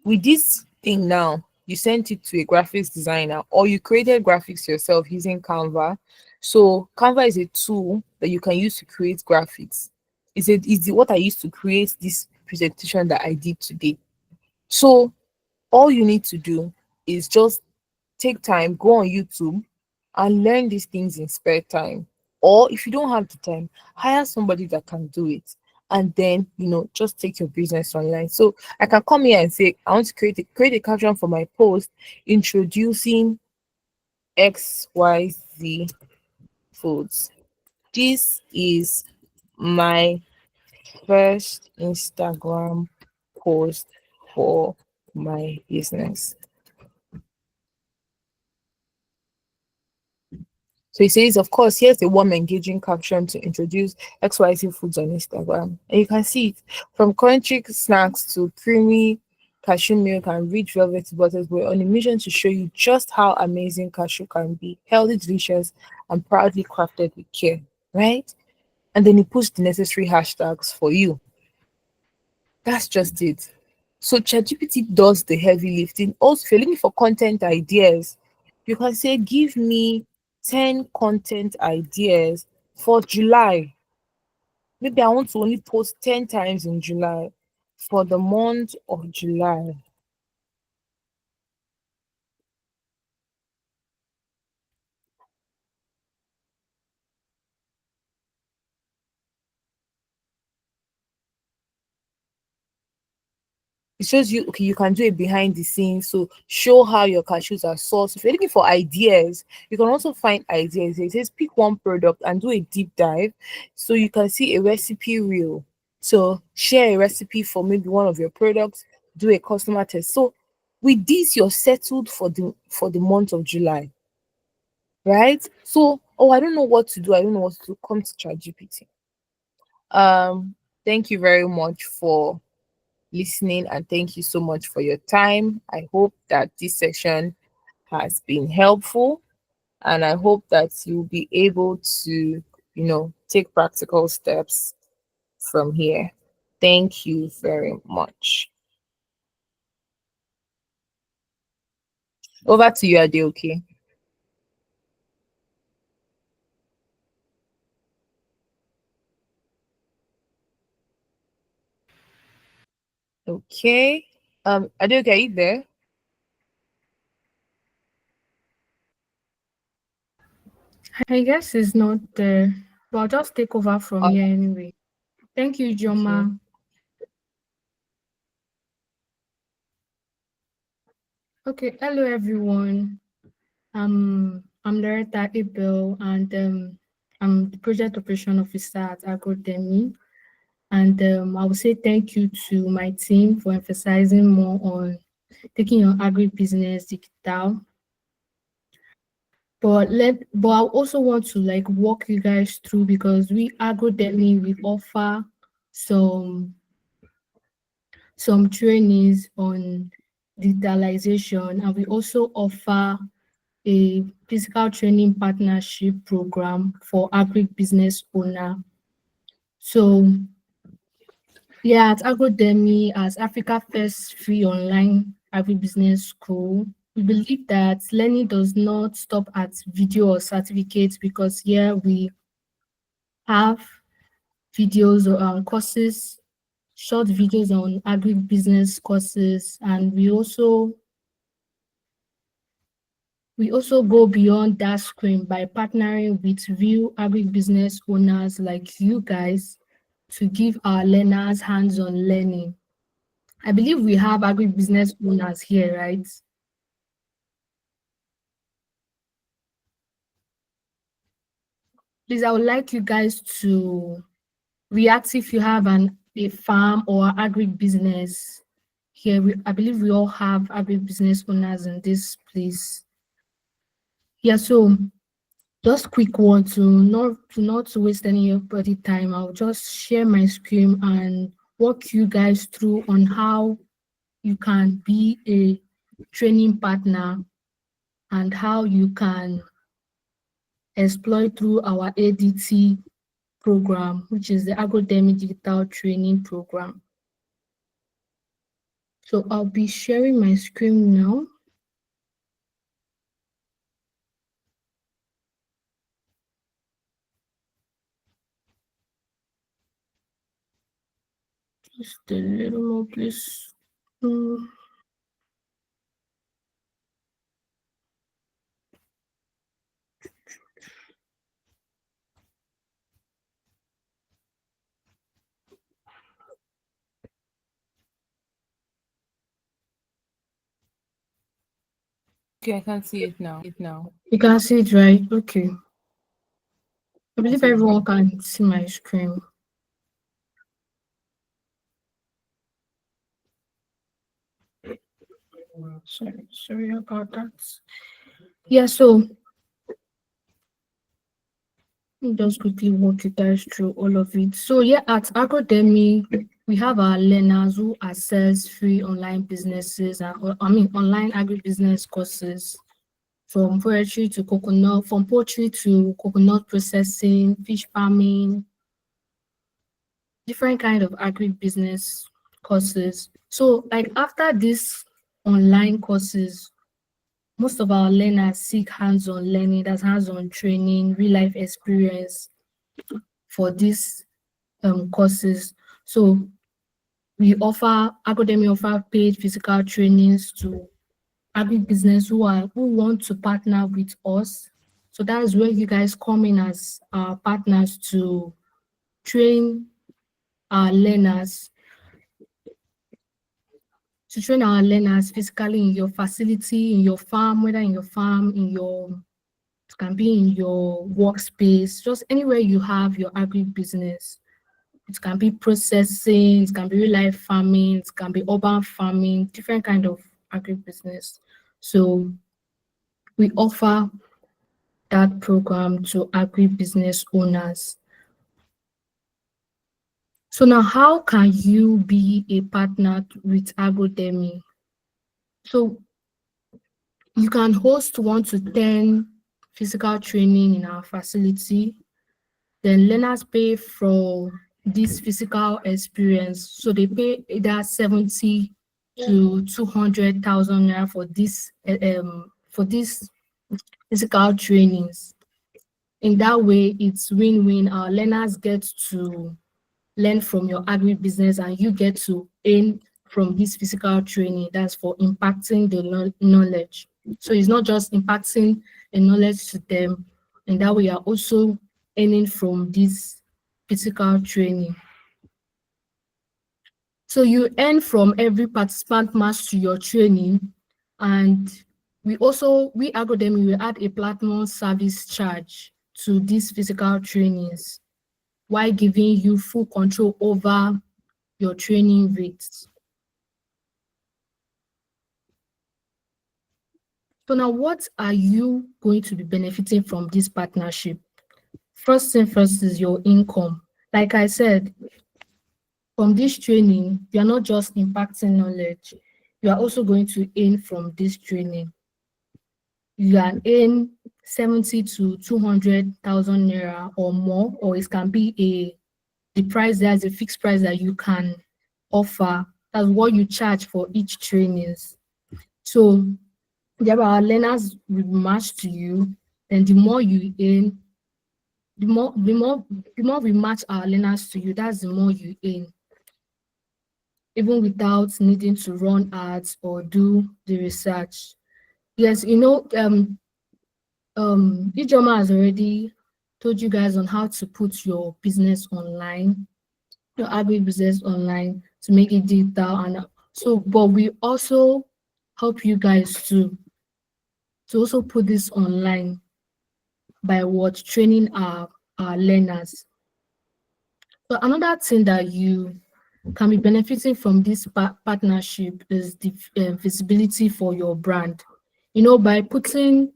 with this thing now, you sent it to a graphics designer or you created graphics yourself using Canva. So Canva is a tool that you can use to create graphics. What I used to create this presentation that I did today. So all you need to do is just take time, go on YouTube and learn these things in spare time. Or if you don't have the time, hire somebody that can do it. And then, just take your business online. So I can come here and say, I want to create a caption for my post introducing XYZ foods. This is my first Instagram post for my business. So he says, of course, here's a warm, engaging caption to introduce XYZ foods on Instagram. And you can see it from crunchy snacks to creamy cashew milk and rich velvety butters. We're on a mission to show you just how amazing cashew can be, healthy, delicious, and proudly crafted with care, right? And then he puts the necessary hashtags for you. That's just it. So ChatGPT does the heavy lifting. Also, if you're looking for content ideas, you can say, give me 10 content ideas for July. Maybe I want to only post 10 times in July for the month of July. It shows you, okay, you can do it behind the scenes. So show how your cashews are sourced. If you're looking for ideas, you can also find ideas. It says pick one product and do a deep dive. So you can see a recipe reel. So share a recipe for maybe one of your products, do a customer test. So with this, you're settled for the month of July. Right? So, oh, I don't know what to do. I don't know what to do. Come to ChatGPT. Thank you very much for listening and thank you so much for your time. I hope that this session has been helpful and I hope that you'll be able to, take practical steps from here. Thank you very much. Over to you, Ade, okay? Okay. Ade, okay, are you there? I guess it's not there, but I'll just take over from Oh, here anyway. Thank you, okay. Ijeoma. Okay, hello everyone. I'm Loretta Abel, and I'm the project operation officer at Agrodemy. And I will say thank you to my team for emphasizing more on taking your agribusiness digital. But I also want to walk you guys through, because we Agrodemy, we offer some trainings on digitalization, and we also offer a physical training partnership program for agribusiness owner. So yeah, at Agrodemy, as Africa first free online agribusiness school, we believe that learning does not stop at video or certificates, because here we have videos on courses, short videos on agribusiness courses, and we also go beyond that screen by partnering with real agribusiness owners like you guys to give our learners hands-on learning. I believe we have agribusiness owners here, right? Please, I would like you guys to react if you have an a farm or agribusiness here, I believe we all have agribusiness owners in this place. Yeah, so just quick one to not waste anybody time. I'll just share my screen and walk you guys through on how you can be a training partner and how you can exploit through our ADT program, which is the Agrodemy Digital Training Program. So I'll be sharing my screen now. Just a little more, please. Okay, I can see it now. You can see it, right? Okay. I believe see it. everyone can see my screen. Sorry about that. Yeah, so let me just quickly walk you guys through all of it. So yeah, at Agrodemy, we have our learners who access free online businesses and online agribusiness courses from poultry to coconut processing, fish farming, different kind of agribusiness courses. So like after these online courses, most of our learners seek hands-on learning, that's hands-on training, real-life experience for these courses. So Agrodemy offer paid physical trainings to agribusiness who want to partner with us. So that is where you guys come in as our partners to train our learners physically in your facility, in your farm, whether in your farm, it can be in your workspace, just anywhere you have your agribusiness. It can be processing, it can be real life farming, it can be urban farming, different kind of agribusiness. So we offer that program to agribusiness owners. So now how can you be a partner with Agrodemy? So you can host 1 to 10 physical training in our facility. Then learners pay for this physical experience. So they pay either 70 to 200,000 naira for this physical trainings. In that way, it's win-win. Our learners get to learn from your agribusiness and you get to earn from this physical training. That's for impacting the knowledge. So it's not just impacting the knowledge to them, and that we are also earning from this physical training. So you earn from every participant matched to your training, and we Agrodemy will add a platinum service charge to these physical trainings while giving you full control over your training rates. So now, what are you going to be benefiting from this partnership? First thing first is your income. Like I said, from this training, you are not just impacting knowledge, you are also going to earn from this training. You can earn 70 to 200,000 naira or more, or it can be the price, there's a fixed price that you can offer. That's what you charge for each trainings. So there are learners will match to you, and the more you earn, the more we match our learners to you, that's the more you earn, even without needing to run ads or do the research. Yes, Ijeoma has already told you guys on how to put your business online, your agribusiness online, to make it digital. And so, but we also help you guys to also put this online by training our learners. So another thing that you can be benefiting from this partnership is the visibility for your brand. By putting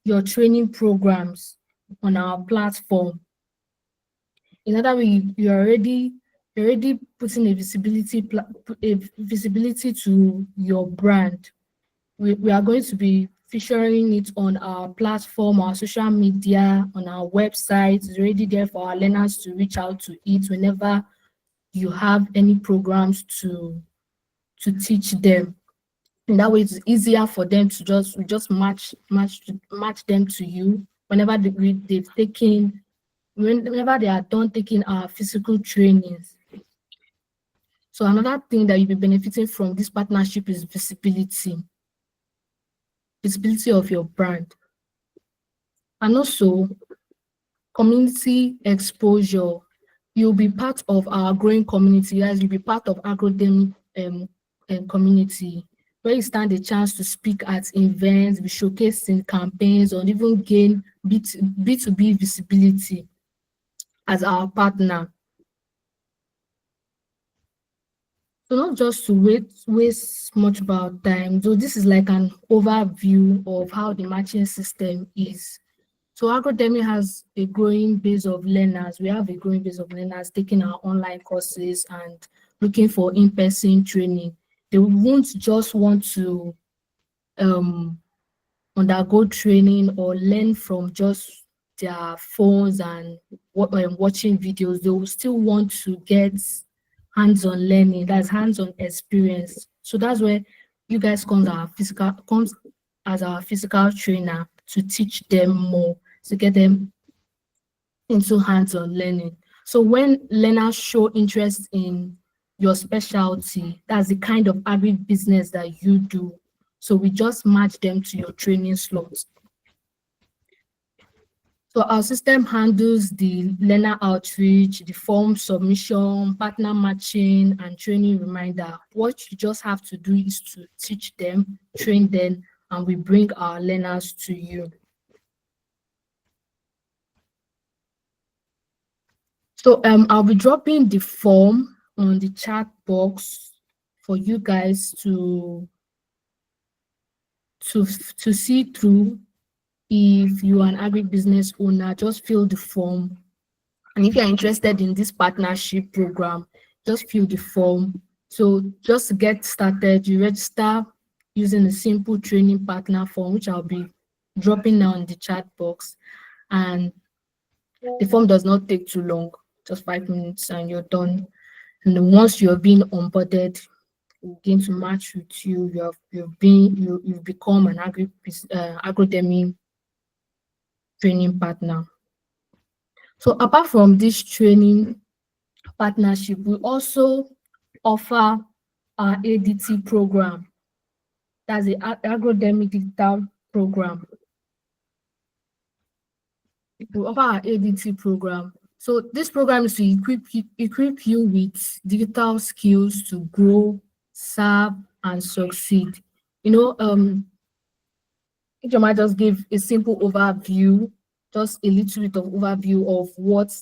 your training programs on our platform, in other way, you're already putting a visibility to your brand. We are going to be featuring it on our platform, our social media, on our website. It's already there for our learners to reach out to it whenever you have any programs to teach them. And that way it's easier for them to just match them to you whenever they've taken whenever they are done taking our physical trainings. So another thing that you'll be benefiting from this partnership is visibility of your brand, and also community exposure. You'll be part of our growing community, as you'll be part of Agrodemy community, where you stand a chance to speak at events, be showcased in campaigns, or even gain B2B visibility as our partner. So not just to waste much of our time. So this is like an overview of how the matching system is. So Agrodemy has a growing base of learners. We have a growing base of learners taking our online courses and looking for in-person training. They won't just want to undergo training or learn from just their phones and watching videos. They will still want to get hands-on learning, that's hands-on experience. So that's where you guys comes as our physical trainer to teach them more, to get them into hands-on learning. So when learners show interest in your specialty, that's the kind of agribusiness that you do. So we just match them to your training slots. So our system handles the learner outreach, the form submission, partner matching, and training reminder. What you just have to do is to teach them, train them, and we bring our learners to you. So I'll be dropping the form on the chat box for you guys to see through. If you are an agribusiness owner, just fill the form. And if you're interested in this partnership program, just fill the form. So just to get started, you register using a simple training partner form, which I'll be dropping now in the chat box. And the form does not take too long, just 5 minutes and you're done. And then once you're being onboarded, we'll begin to match with you. You've become an Agrodemy training partner. So apart from this training partnership, we also offer our ADT program. That's the Agrodemy Digital Program. We offer our ADT program. So this program is to equip you with digital skills to grow, serve, and succeed. Ijeoma just gave a simple overview, just a little bit of overview of what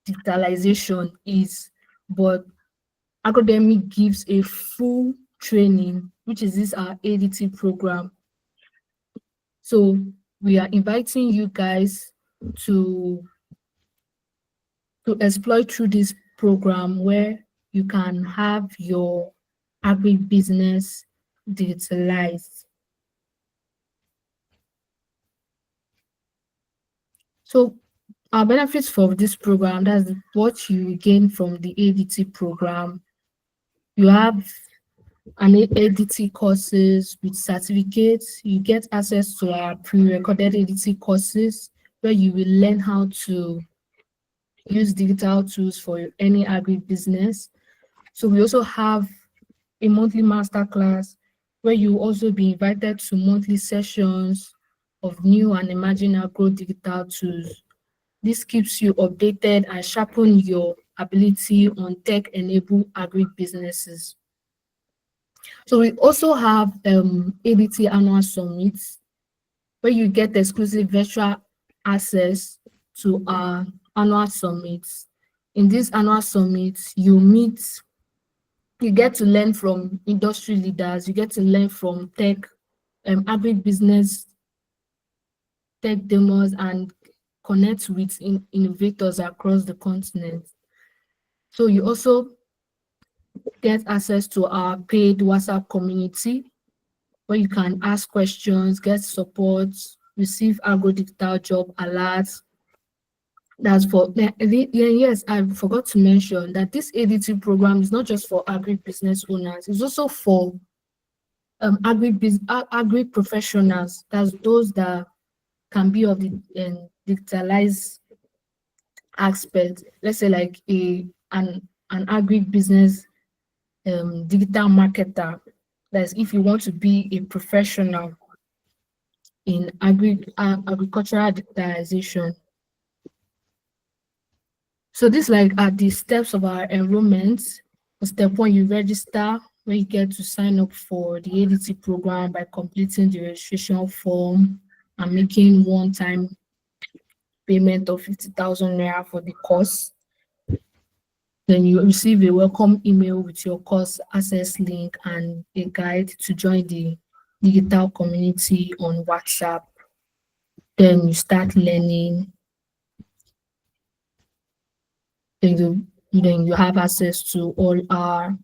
digitalization is, but Agrodemy gives a full training, which is this our ADT program. So we are inviting you guys to exploit through this program where you can have your agribusiness digitalized. So our benefits for this program, that's what you gain from the ADT program. You have an ADT courses with certificates. You get access to our pre-recorded ADT courses where you will learn how to use digital tools for any agribusiness. So we also have a monthly masterclass where you will also be invited to monthly sessions of new and emerging agro digital tools. This keeps you updated and sharpen your ability on tech-enabled agribusinesses. So we also have ADT annual summits where you get exclusive virtual access to our annual summits. In this annual summit, you get to learn from industry leaders, you get to learn from agribusiness tech demos, and connect with innovators across the continent. So you also get access to our paid WhatsApp community where you can ask questions, get support, receive Agro Digital job alerts. That's for yes, I forgot to mention that this ADT program is not just for agribusiness owners, it's also for agri professionals. That's those that can be of the digitalized aspect. Let's say like an agribusiness digital marketer. That's if you want to be a professional in agricultural digitalization. So this like are the steps of our enrollment. Step one, you register, where you get to sign up for the ADT program by completing the registration form and making one-time payment of 50,000 naira for the course. Then you receive a welcome email with your course access link and a guide to join the digital community on WhatsApp. Then you start learning. Then you have access to all our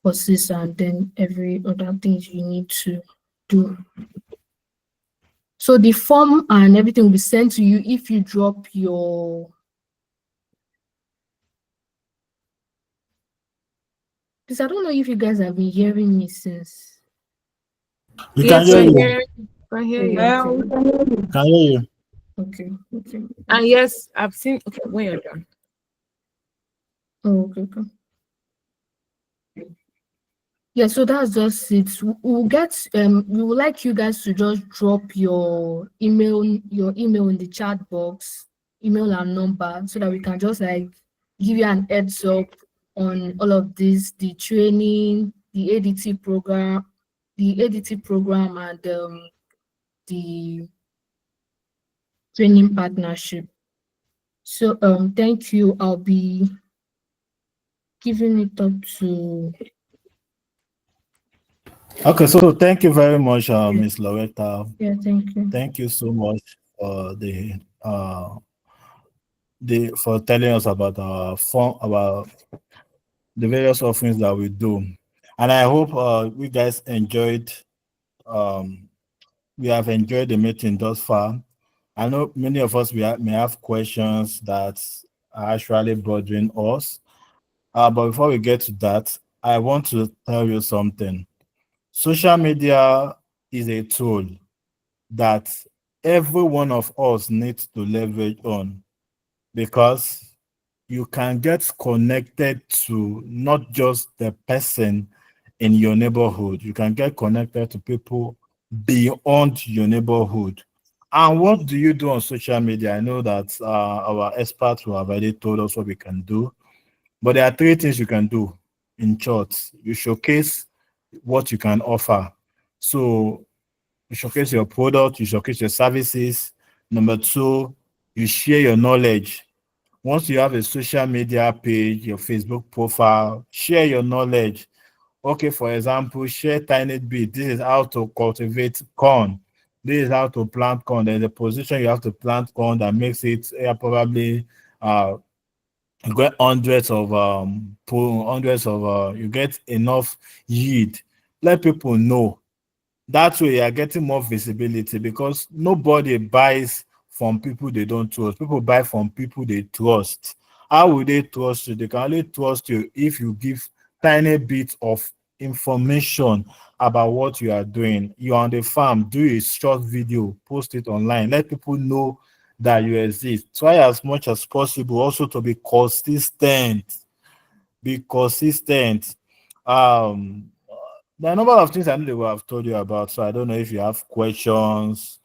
courses and then every other things you need to do. So the form and everything will be sent to you if you drop your. Because I don't know if you guys have been hearing me since. You can Yes, hear we're you. here. We're here. Oh, You. okay. Can hear you. Okay. And yes, I've seen. Okay, when you're done. Oh, okay. Yeah, so that's just it. We would like you guys to just drop your email in the chat box, email and number, so that we can just like give you an heads up on all of this, the training, the ADT program, and the training partnership. So thank you. I'll be giving it up to. Okay, so thank you very much, Miss Loretta. Yeah, thank you. Thank you so much for the for telling us about our form, about the various offerings that we do. And I hope we guys enjoyed we have enjoyed the meeting thus far. I know many of us may have questions that are actually bothering us. But before we get to that, I want to tell you something. Social media is a tool that every one of us needs to leverage on, because you can get connected to not just the person in your neighborhood, you can get connected to people beyond your neighborhood. And what do you do on social media? I know that our experts who have already told us what we can do, but there are three things you can do. In short, you showcase what you can offer. So you showcase your product, you showcase your services. Number two, you share your knowledge. Once you have a social media page, your Facebook profile, share your knowledge. Okay, for example, share tiny bit. This is how to cultivate corn. This is how to plant corn. There's a position you have to plant corn that makes it probably you get hundreds of you get enough yield. Let people know. That way you are getting more visibility, because nobody buys from people they don't trust. People buy from people they trust. How will they trust you? They can only trust you if you give tiny bit of information about what you are doing. You're on the farm, do a short video, post it online, let people know that you exist. Try as much as possible also to be consistent. Be consistent. Um, there are a number of things I know they will have told you about, so I don't know if you have questions,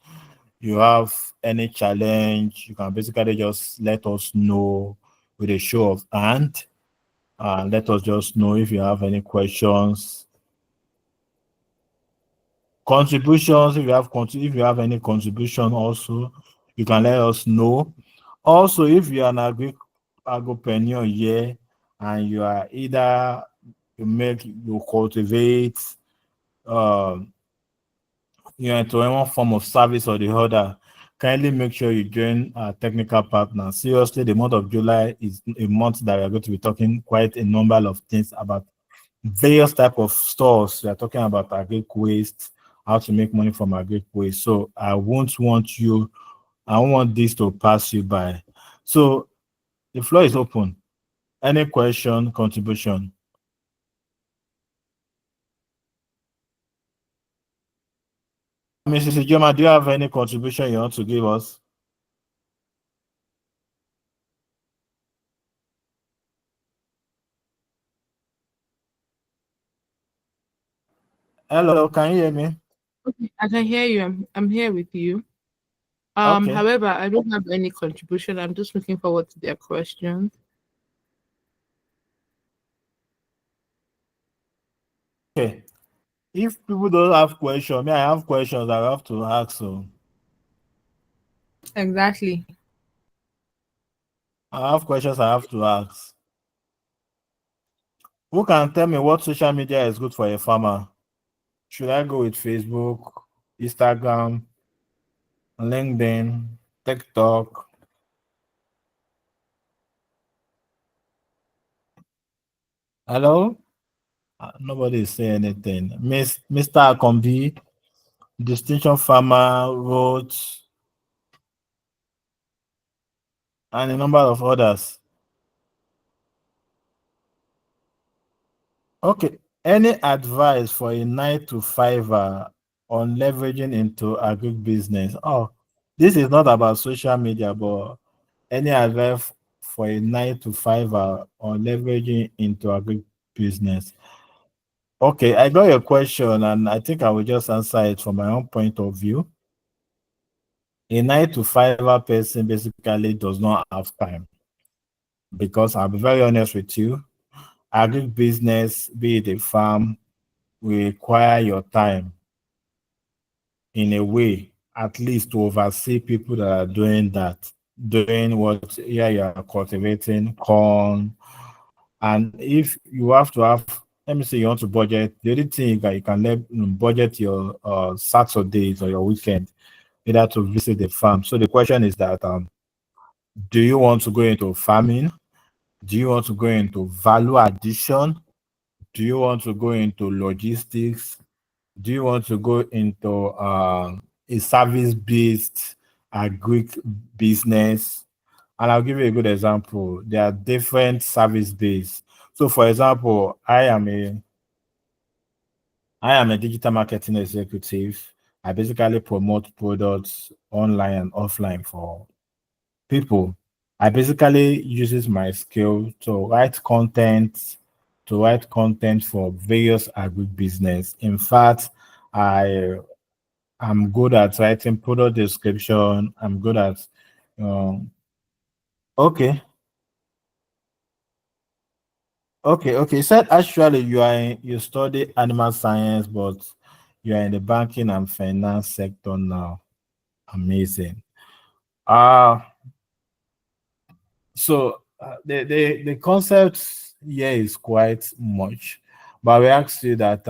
you have any challenge, you can basically just let us know with a show of hand, and let us just know if you have any questions. Contributions, if you have any contribution also, you can let us know. Also, if you are an agripreneur here, and you are either you cultivate, um, you're into one form of service or the other, kindly make sure you join our technical partner. Seriously, the month of July is a month that we are going to be talking quite a number of things about various type of stores. We are talking about agric waste, how to make money from agric waste. So I don't want this to pass you by. So the floor is open. Any question, contribution? Mrs. Ijeoma, do you have any contribution you want to give us? Hello, can you hear me? Okay, I can hear you. I'm here with you. Okay. However, I don't have any contribution. I'm just looking forward to their questions. Okay. If people don't have questions, I have questions I have to ask. So Exactly. I have questions I have to ask. Who can tell me what social media is good for a farmer? Should I go with Facebook, Instagram, LinkedIn, TikTok? Hello? Nobody is saying anything. Mr. Akombi, Distinction Farmer, wrote, and a number of others. Okay. Any advice for a 9 to 5 on leveraging into agribusiness? Oh, this is not about social media, but any advice for a 9 to 5 on leveraging into agribusiness? Okay, I got your question, and I think I will just answer it from my own point of view. A 9 to 5 person basically does not have time, because I'll be very honest with you, agribusiness, be it a farm, will require your time in a way, at least to oversee people that are doing that, doing what, yeah, you are cultivating corn. And if you have to have, let me say you want to budget, the only thing that you can budget your Saturdays or your weekend, either to visit the farm. So the question is that, do you want to go into farming? Do you want to go into value addition? Do you want to go into logistics? Do you want to go into a service-based agric business? And I'll give you a good example. There are different service-based. So, for example, I am a digital marketing executive. I basically promote products online and offline for people. I basically uses my skill to write content for various agribusiness. In fact, I am good at writing product description. I'm good at um, okay, okay. You said actually you study animal science, but you are in the banking and finance sector now. Amazing. Uh the concept here is quite much, but we ask you that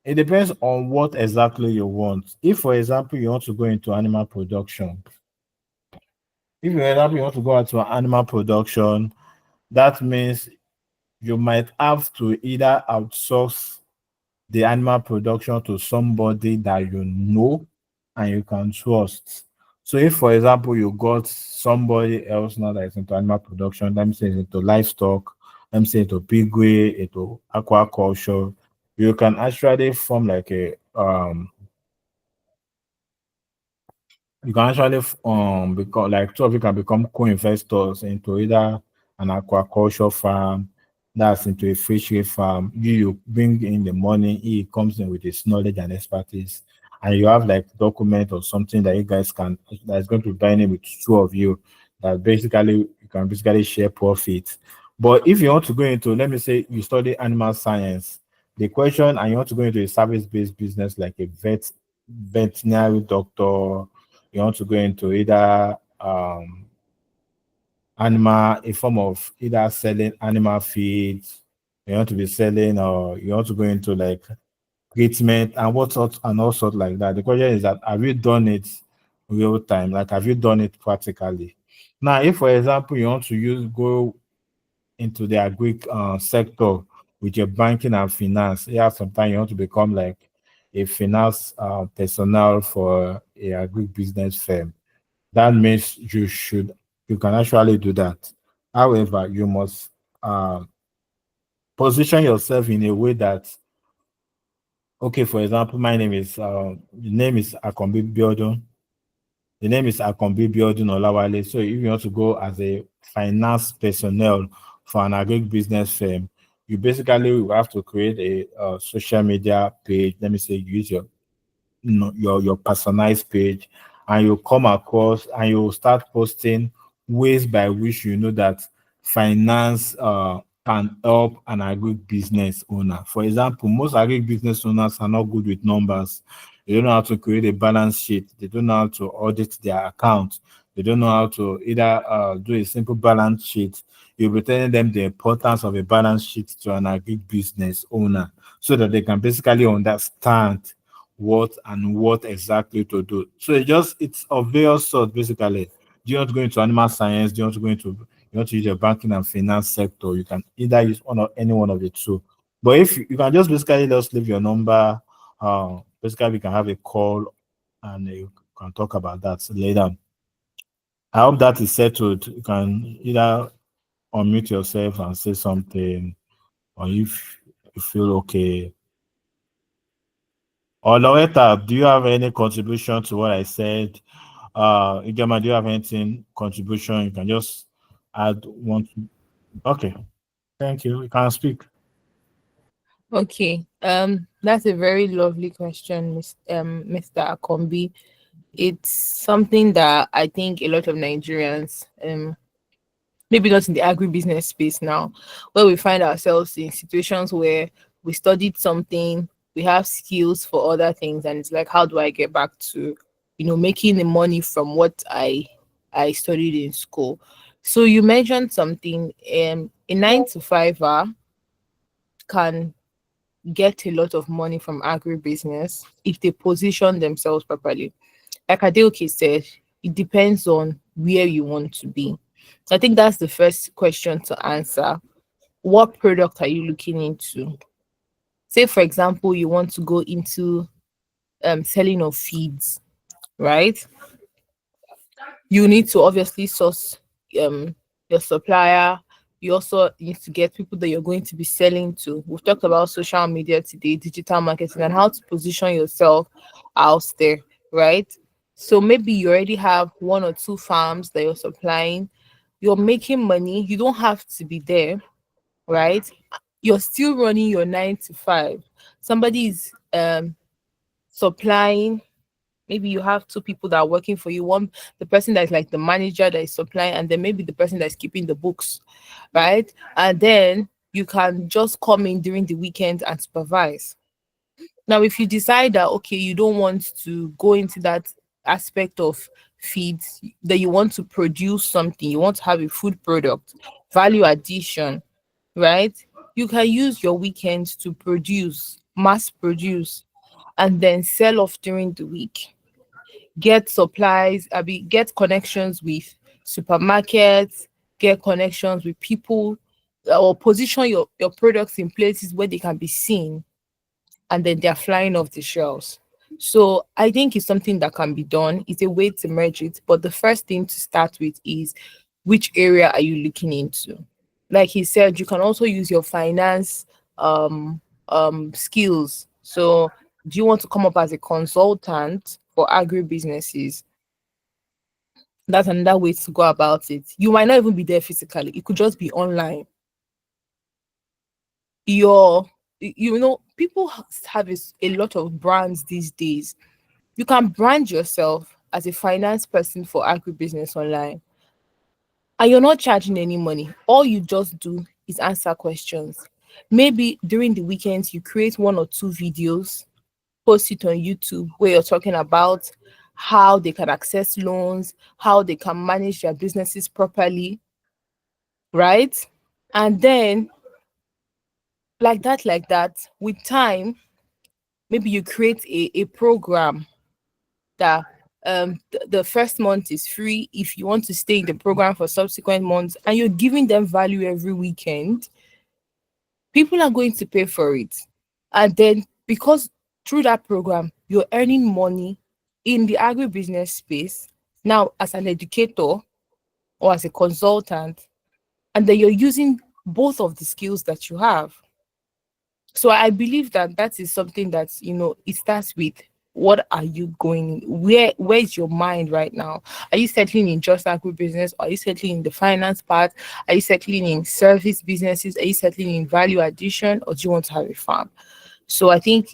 it depends on what exactly you want. If, for example, you want to go into animal production, if, for example, you want to go into animal production, that means you might have to either outsource the animal production to somebody that you know and you can trust. So if, for example, you got somebody else now that is into animal production, let me say it's into livestock, let me say into piggery, into aquaculture, you can actually form like a you can actually become like two of you can become co-investors into either an aquaculture farm, that's into a fishery farm. You bring in the money, he comes in with his knowledge and expertise, and you have like document or something that you guys can that's going to be binding with two of you, that basically you can basically share profits. But if you want to go into, let me say you study animal science, the question, and you want to go into a service-based business like a veterinary doctor, you want to go into either animal, a form of either selling animal feed, you want to be selling, or you want to go into like treatment and what sort and all sort like that. The question is that have you done it real time? Like have you done it practically? Now, if for example you want to go into the agri sector with your banking and finance, yeah, sometimes you want to become like a finance personnel for a agri business firm. That means you can actually do that. However, you must position yourself in a way that, okay, for example, the name is Akombi Biodun. The name is Akombi Biodun Olawale. So if you want to go as a finance personnel for an agri business firm, you basically will have to create a social media page. Let me say, use your personalized page, and you come across and you start posting ways by which you know that finance can help an agri business owner. For example, most agri business owners are not good with numbers. They don't know how to create a balance sheet. They don't know how to audit their account. They don't know how to either do a simple balance sheet. You'll be telling them the importance of a balance sheet to an agri business owner so that they can basically understand what exactly to do. So it's of various sorts basically. Do you want to go into animal science? Do you want to go into you want to use your banking and finance sector? You can either use one or any one of the two. But if you can just basically just leave your number, basically we can have a call and you can talk about that later. I hope that is settled. You can either unmute yourself and say something, or if you feel okay. Or Loretta, do you have any contribution to what I said? Ijeoma, do you have anything contribution? You can just add one. Okay, thank you. You can speak. Okay. That's a very lovely question, Mr. Akombi. It's something that I think a lot of Nigerians, maybe not in the agribusiness space now, where we find ourselves in situations where we studied something, we have skills for other things, and it's like, how do I get back to, making the money from what I studied in school? So you mentioned something, a 9 to 5 can get a lot of money from agribusiness if they position themselves properly. Like Adeoke said, it depends on where you want to be. I think that's the first question to answer. What product are you looking into? Say, for example, you want to go into selling of feeds, right? You need to obviously source um your supplier. You also need to get people that you're going to be selling to. We've talked about social media today, digital marketing, and how to position yourself out there, right? So maybe you already have one or two farms that you're supplying. You're making money. You don't have to be there, right? You're still running your 9 to 5. Somebody is supplying. Maybe you have two people that are working for you. One, the person that is like the manager that is supplying, and then maybe the person that's keeping the books, right? And then you can just come in during the weekend and supervise. Now, if you decide that okay, you don't want to go into that aspect of feeds, that you want to produce something, you want to have a food product, value addition, right? You can use your weekends to produce, mass produce, and then sell off during the week. Get supplies, get connections with supermarkets, get connections with people, or position your products in places where they can be seen, and then they're flying off the shelves. So I think it's something that can be done. It's a way to merge it. But the first thing to start with is, which area are you looking into? Like he said, you can also use your finance skills. So do you want to come up as a consultant for agri businesses? That's another way to go about it. You might not even be there physically. It could just be online. People have a lot of brands these days. You can brand yourself as a finance person for agribusiness online, and you're not charging any money. All you just do is answer questions. Maybe during the weekends you create one or two videos, post it on YouTube, where you're talking about how they can access loans, how they can manage their businesses properly, right? And then like that, with time, maybe you create a program that the first month is free if you want to stay in the program for subsequent months, and you're giving them value every weekend. People are going to pay for it. And then because through that program, you're earning money in the agribusiness space now as an educator or as a consultant, and then you're using both of the skills that you have. So I believe that that is something that, it starts with, what are you going, where is your mind right now? Are you settling in just agribusiness? Are you settling in the finance part? Are you settling in service businesses? Are you settling in value addition, or do you want to have a farm? So I think,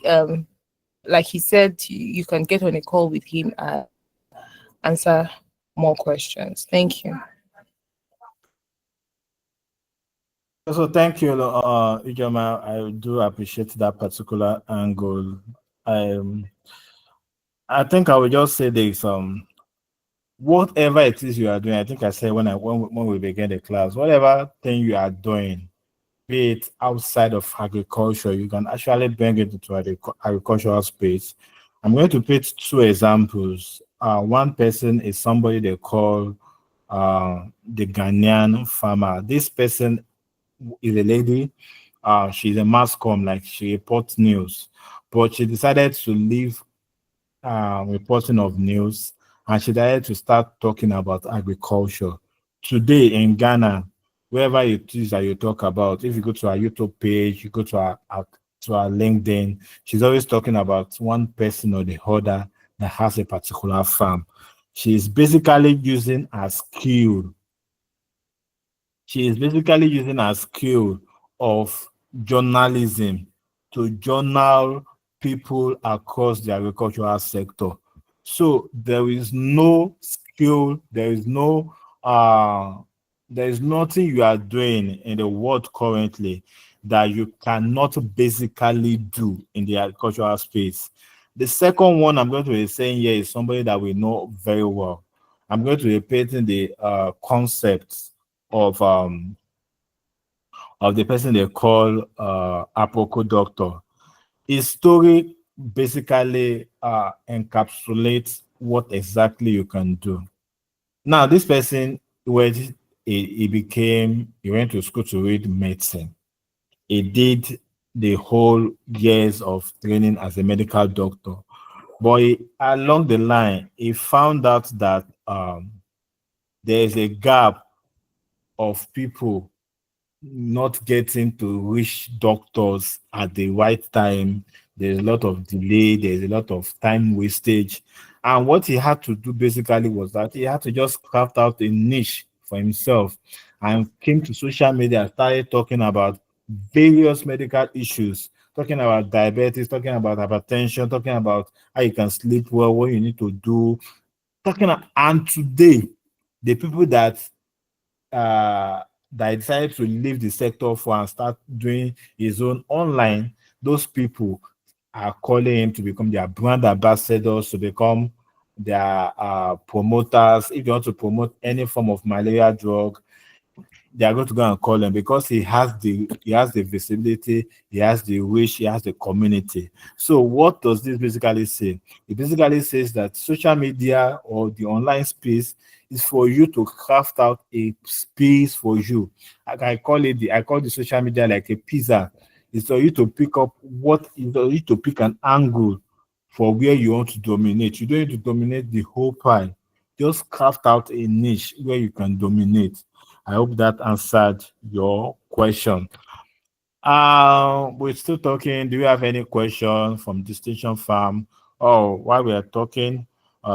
like he said, you can get on a call with him and answer more questions. Thank you. So thank you, Ijeoma. I do appreciate that particular angle. Um, I think I will just say this. Whatever it is you are doing, I think I said when we began the class, whatever thing you are doing, be it outside of agriculture, you can actually bring it into the agricultural space. I'm going to put two examples. One person is somebody they call the Ghanaian farmer. This person is a lady. She's a mass comm, like she reports news, but she decided to leave reporting of news, and she decided to start talking about agriculture. Today in Ghana, wherever it is that you talk about, if you go to our YouTube page, you go to our LinkedIn, she's always talking about one person or the other that has a particular farm. She's basically using her skill she is basically using her skill of journalism to journal people across the agricultural sector. So there is nothing you are doing in the world currently that you cannot basically do in the agricultural space. The second one I'm going to be saying here is somebody that we know very well. I'm going to be repeating the concepts of the person they call Apoko Doctor. His story basically encapsulates what exactly you can do. Now, this person, he went to school to read medicine. He did the whole years of training as a medical doctor. But along the line, he found out that there is a gap of people not getting to reach doctors at the right time. There's a lot of delay, there's a lot of time wastage. And what he had to do basically was that he had to just craft out a niche for himself and came to social media and started talking about various medical issues, talking about diabetes, talking about hypertension, talking about how you can sleep well, what you need to do, and today, the people uh, that decided to leave the sector for and start doing his own online, those people are calling him to become their brand ambassadors, to become their promoters. If you want to promote any form of malaria drug, they are going to go and call him because he has the visibility, he has the reach, he has the community. So what does this basically say? It basically says that social media or the online space is for you to craft out a space for you. I call the social media like a pizza. It's for you to pick up it's for you to pick an angle for where you want to dominate. You don't need to dominate the whole pie. Just craft out a niche where you can dominate. I hope that answered your question. We're still talking. Do you have any question from Distinction Farm? Oh, while we are talking,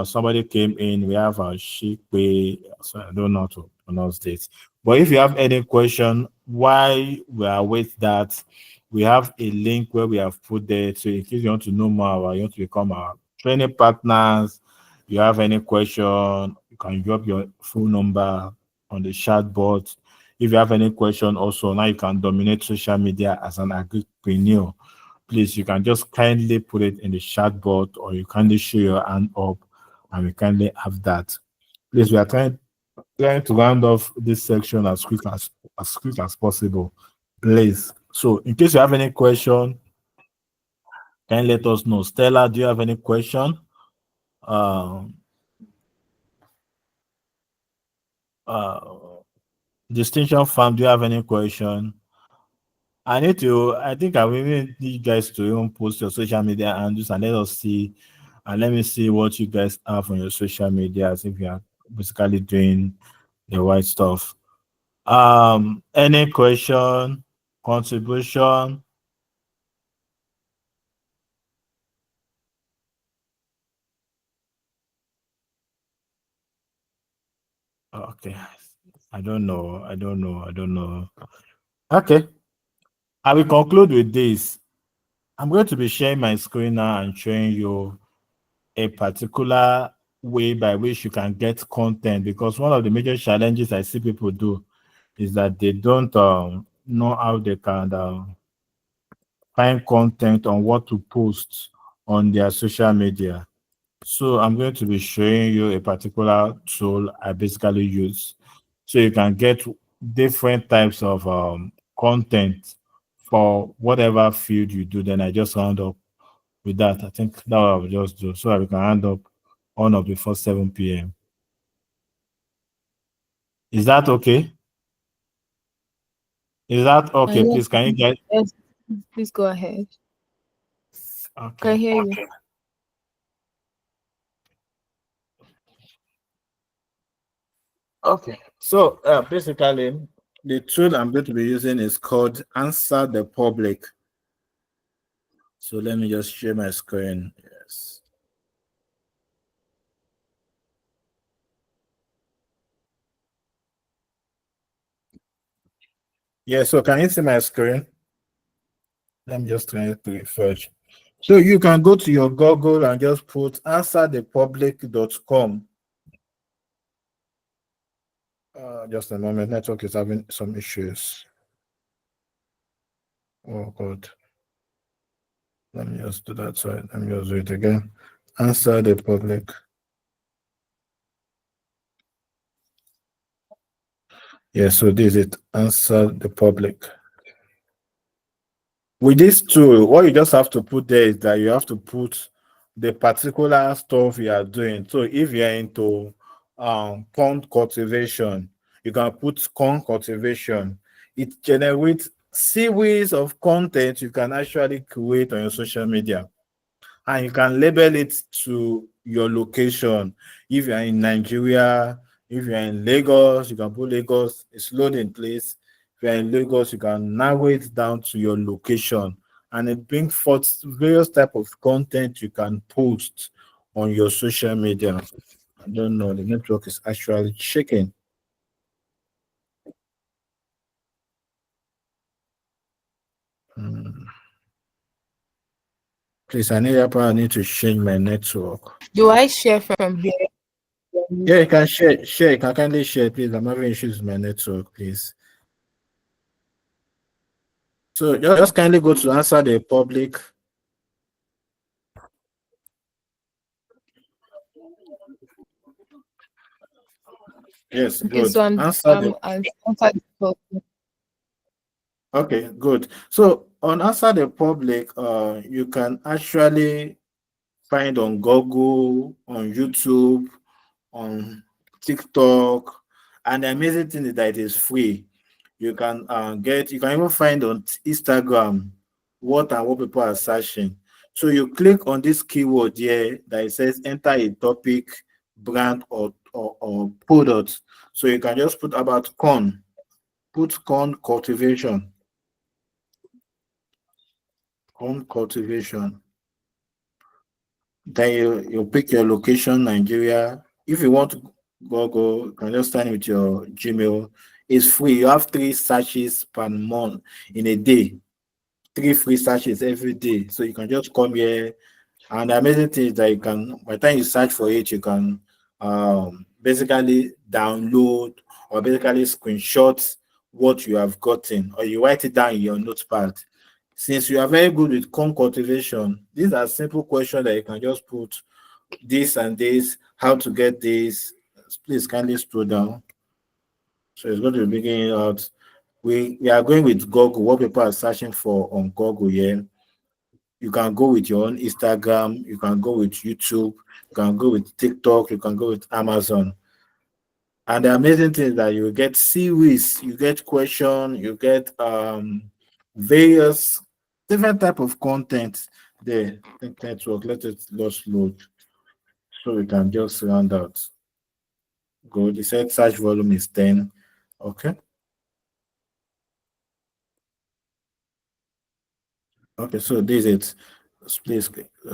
somebody came in. We have a Shikwe. So I don't know how to pronounce this. But if you have any question, why we are with that, we have a link where we have put there. So in case you want to know more, you want to become our training partners, you have any question, you can drop your phone number on the chat board. If you have any question also, now you can dominate social media as an agripreneur. Please, you can just kindly put it in the chat board or you kindly show your hand up and we kindly have that. Please, we are trying trying to round off this section as quick as possible, please. So, in case you have any question, can you let us know? Stella, do you have any question? Uh, uh, Distinction Farm, do you have any question? I think I will even need you guys to even post your social media handles and let us see, and let me see what you guys have on your social media as if you are basically doing the right stuff. Any question, contribution? Okay. I don't know. I don't know. I don't know. Okay. I will conclude with this. I'm going to be sharing my screen now and showing you a particular way by which you can get content, because one of the major challenges I see people do is that they don't know how they can find content on what to post on their social media. So I'm going to be showing you a particular tool I basically use so you can get different types of content for whatever field you do. Then I just round up with that. I think that I will just do so that we can round up on or before 7 p.m. Is that okay? Is that okay? Yes, Please, can you get yes, please go ahead. Can okay? hear you. Okay. So basically, the tool I'm going to be using is called Answer the Public. So let me just share my screen. Yes. Yeah, so can you see my screen? Let me just try to refresh. So you can go to your Google and just put answerthepublic.com. Just a moment, network is having some issues. Oh God. Let me just do that. Sorry, let me just do it again. Answer the public. Yeah, so this is it. Answer the public. With this tool, what you just have to put there is that you have to put the particular stuff you are doing. So if you're into corn cultivation, you can put corn cultivation. It generates series of content you can actually create on your social media, and you can label it to your location. If you're in Nigeria, if you're in Lagos, you can put Lagos, it's loading place. If you're in Lagos, you can narrow it down to your location, and it brings forth various type of content you can post on your social media. I don't know, the network is actually shaking. Hmm. Please, I need to change my network. Do I share from here? Yeah, you can share. You can kindly share, please. I'm having issues with my network, please. So just kindly go to answer the public. Yes, Okay, good. so Answer the I'm answer the question. okay, good. So on answer the public, you can actually find on Google, on YouTube, on TikTok, and the amazing thing is that it is free. You can even find on Instagram what and what people are searching. So you click on this keyword here that it says enter a topic, brand, or product. So you can just put about corn, put corn cultivation. Then you pick your location, Nigeria. If you want to Google, you can just sign with your Gmail. It's free. You have 3 searches per month in a day. 3 free searches every day. So you can just come here. And the amazing thing is that you can, by the time you search for it, you can basically download or basically screenshot what you have gotten, or you write it down in your notepad. Since you are very good with corn cultivation, these are simple questions that you can just put this and this, how to get this. Please kindly scroll down. So it's going to be bringing out. We are going with Google. What people are searching for on Google here. You can go with your own Instagram. You can go with YouTube. You can go with TikTok. You can go with Amazon. And the amazing thing is that you get series, you get question, you get various different type of content there. I think network. Let it just load so we can just round out. Go. They said search volume is 10. Okay. Okay, so this is it. Please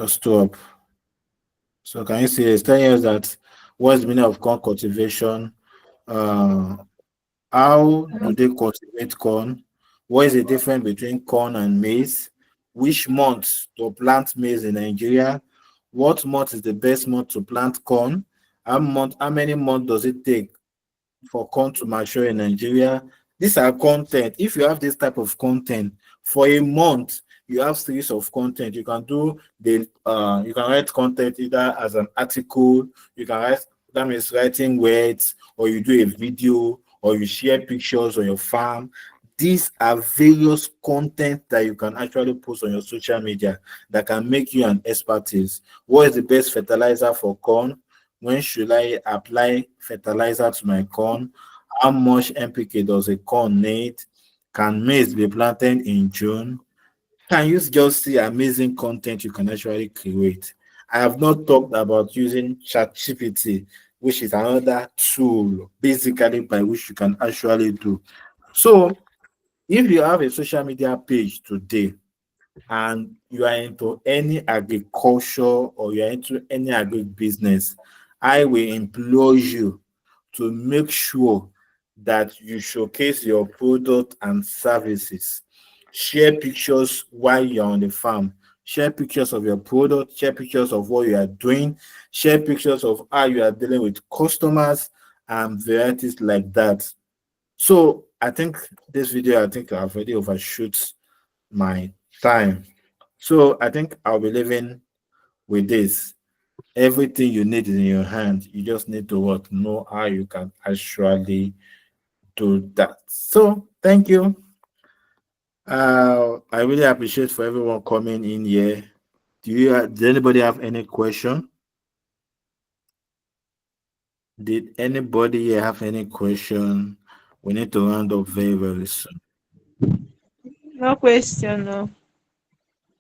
stop. So can you see it's telling us that what's the meaning of corn cultivation? Uh, how do they cultivate corn? What is the difference between corn and maize? Which month to plant maize in Nigeria? What month is the best month to plant corn? How many months does it take for corn to mature in Nigeria? These are content. If you have this type of content for a month, you have series of content. You can do you can write content either as an article, you can write, that means writing words, or you do a video, or you share pictures on your farm. These are various content that you can actually post on your social media that can make you an expertise. What is the best fertilizer for corn? When should I apply fertilizer to my corn? How much NPK does a corn need? Can maize be planted in June? Can you just see amazing content you can actually create? I have not talked about using ChatGPT, which is another tool basically by which you can actually do. So if you have a social media page today and you are into any agriculture or you are into any agri business, I will implore you to make sure that you showcase your product and services. Share pictures while you're on the farm. Share pictures of your product, share pictures of what you are doing, share pictures of how you are dealing with customers and varieties like that. So I think this video, I think I've already overshoot my time. So I think I'll be leaving with this. Everything you need is in your hand. You just need to know how you can actually do that. So thank you. I really appreciate for everyone coming in here. Did anybody have any question? Did anybody here have any question? We need to round up very, very soon. No question. No.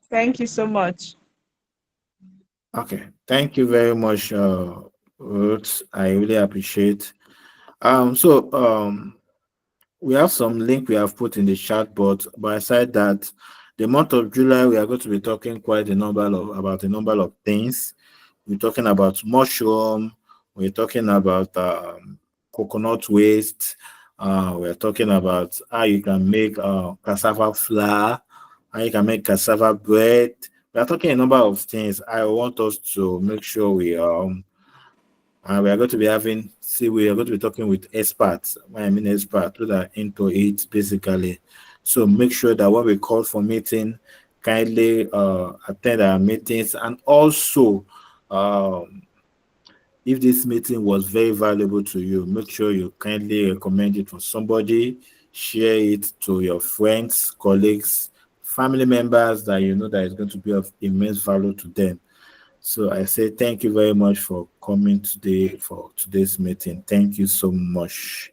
Thank you so much. Okay. Thank you very much, Ruth. I really appreciate. We have some link we have put in the chat, but aside that, the month of July we are going to be talking quite about a number of things. We're talking about mushroom. We're talking about coconut waste. We're talking about how you can make cassava flour, how you can make cassava bread. We are talking a number of things. I want us to make sure we are going to be we are going to be talking with experts. When I mean experts, those are into it basically. So make sure that when we call for meeting, kindly attend our meetings, and also if this meeting was very valuable to you, make sure you kindly recommend it for somebody, share it to your friends, colleagues, family members that you know that is going to be of immense value to them. So I say thank you very much for coming today for today's meeting. Thank you so much.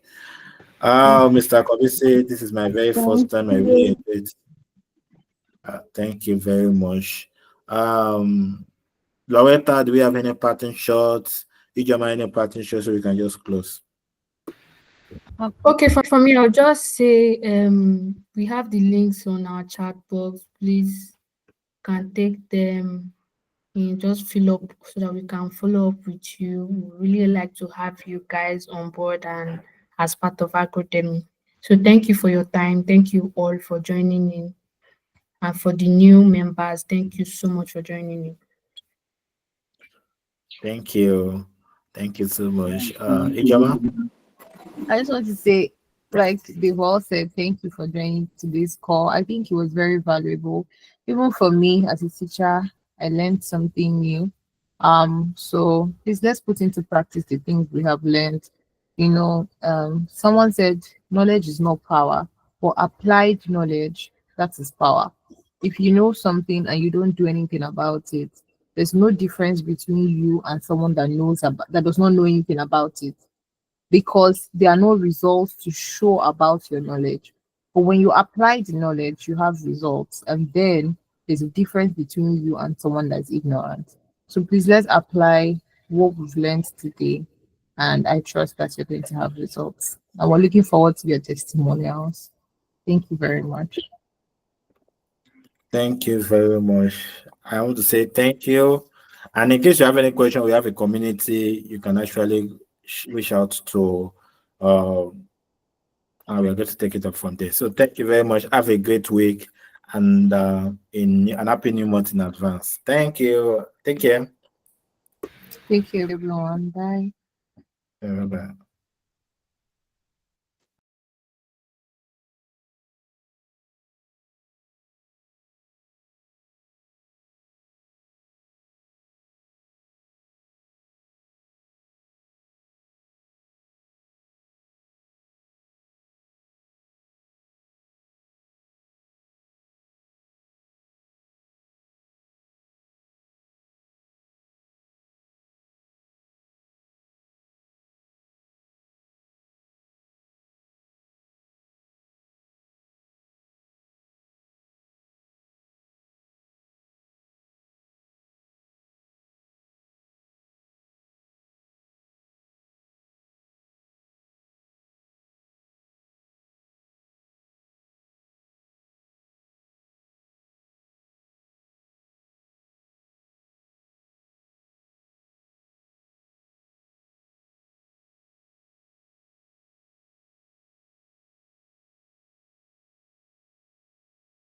Mr. Kobisi, this is my very first time. I really enjoyed it. Thank you very much. Loretta, do we have any parting shots? Ijeoma, any parting shots so we can just close? Okay, for me, I'll just say we have the links on our chat box. Please can take them and just fill up so that we can follow up with you. We really like to have you guys on board and as part of Agrodemy. So thank you for your time. Thank you all for joining in. And for the new members, thank you so much for joining in. Thank you. Thank you so much. Ijeoma? I just want to say, like they've all said, thank you for joining today's call. I think it was very valuable. Even for me as a teacher, I learned something new. So please let's put into practice the things we have learned. Someone said knowledge is not power, but applied knowledge, that is power. If you know something and you don't do anything about it, there's no difference between you and someone that does not know anything about it, because there are no results to show about your knowledge. But when you apply the knowledge, you have results, and then there's a difference between you and someone that's ignorant. So please, let's apply what we've learned today, and I trust that you're going to have results. And we're looking forward to your testimonials. Thank you very much. Thank you very much. I want to say thank you. And in case you have any question, we have a community. You can actually reach out to, and we're going to take it up from there. So thank you very much. Have a great week, and in an happy new month in advance. Thank you. Take care. Take care, everyone. Bye. Bye-bye.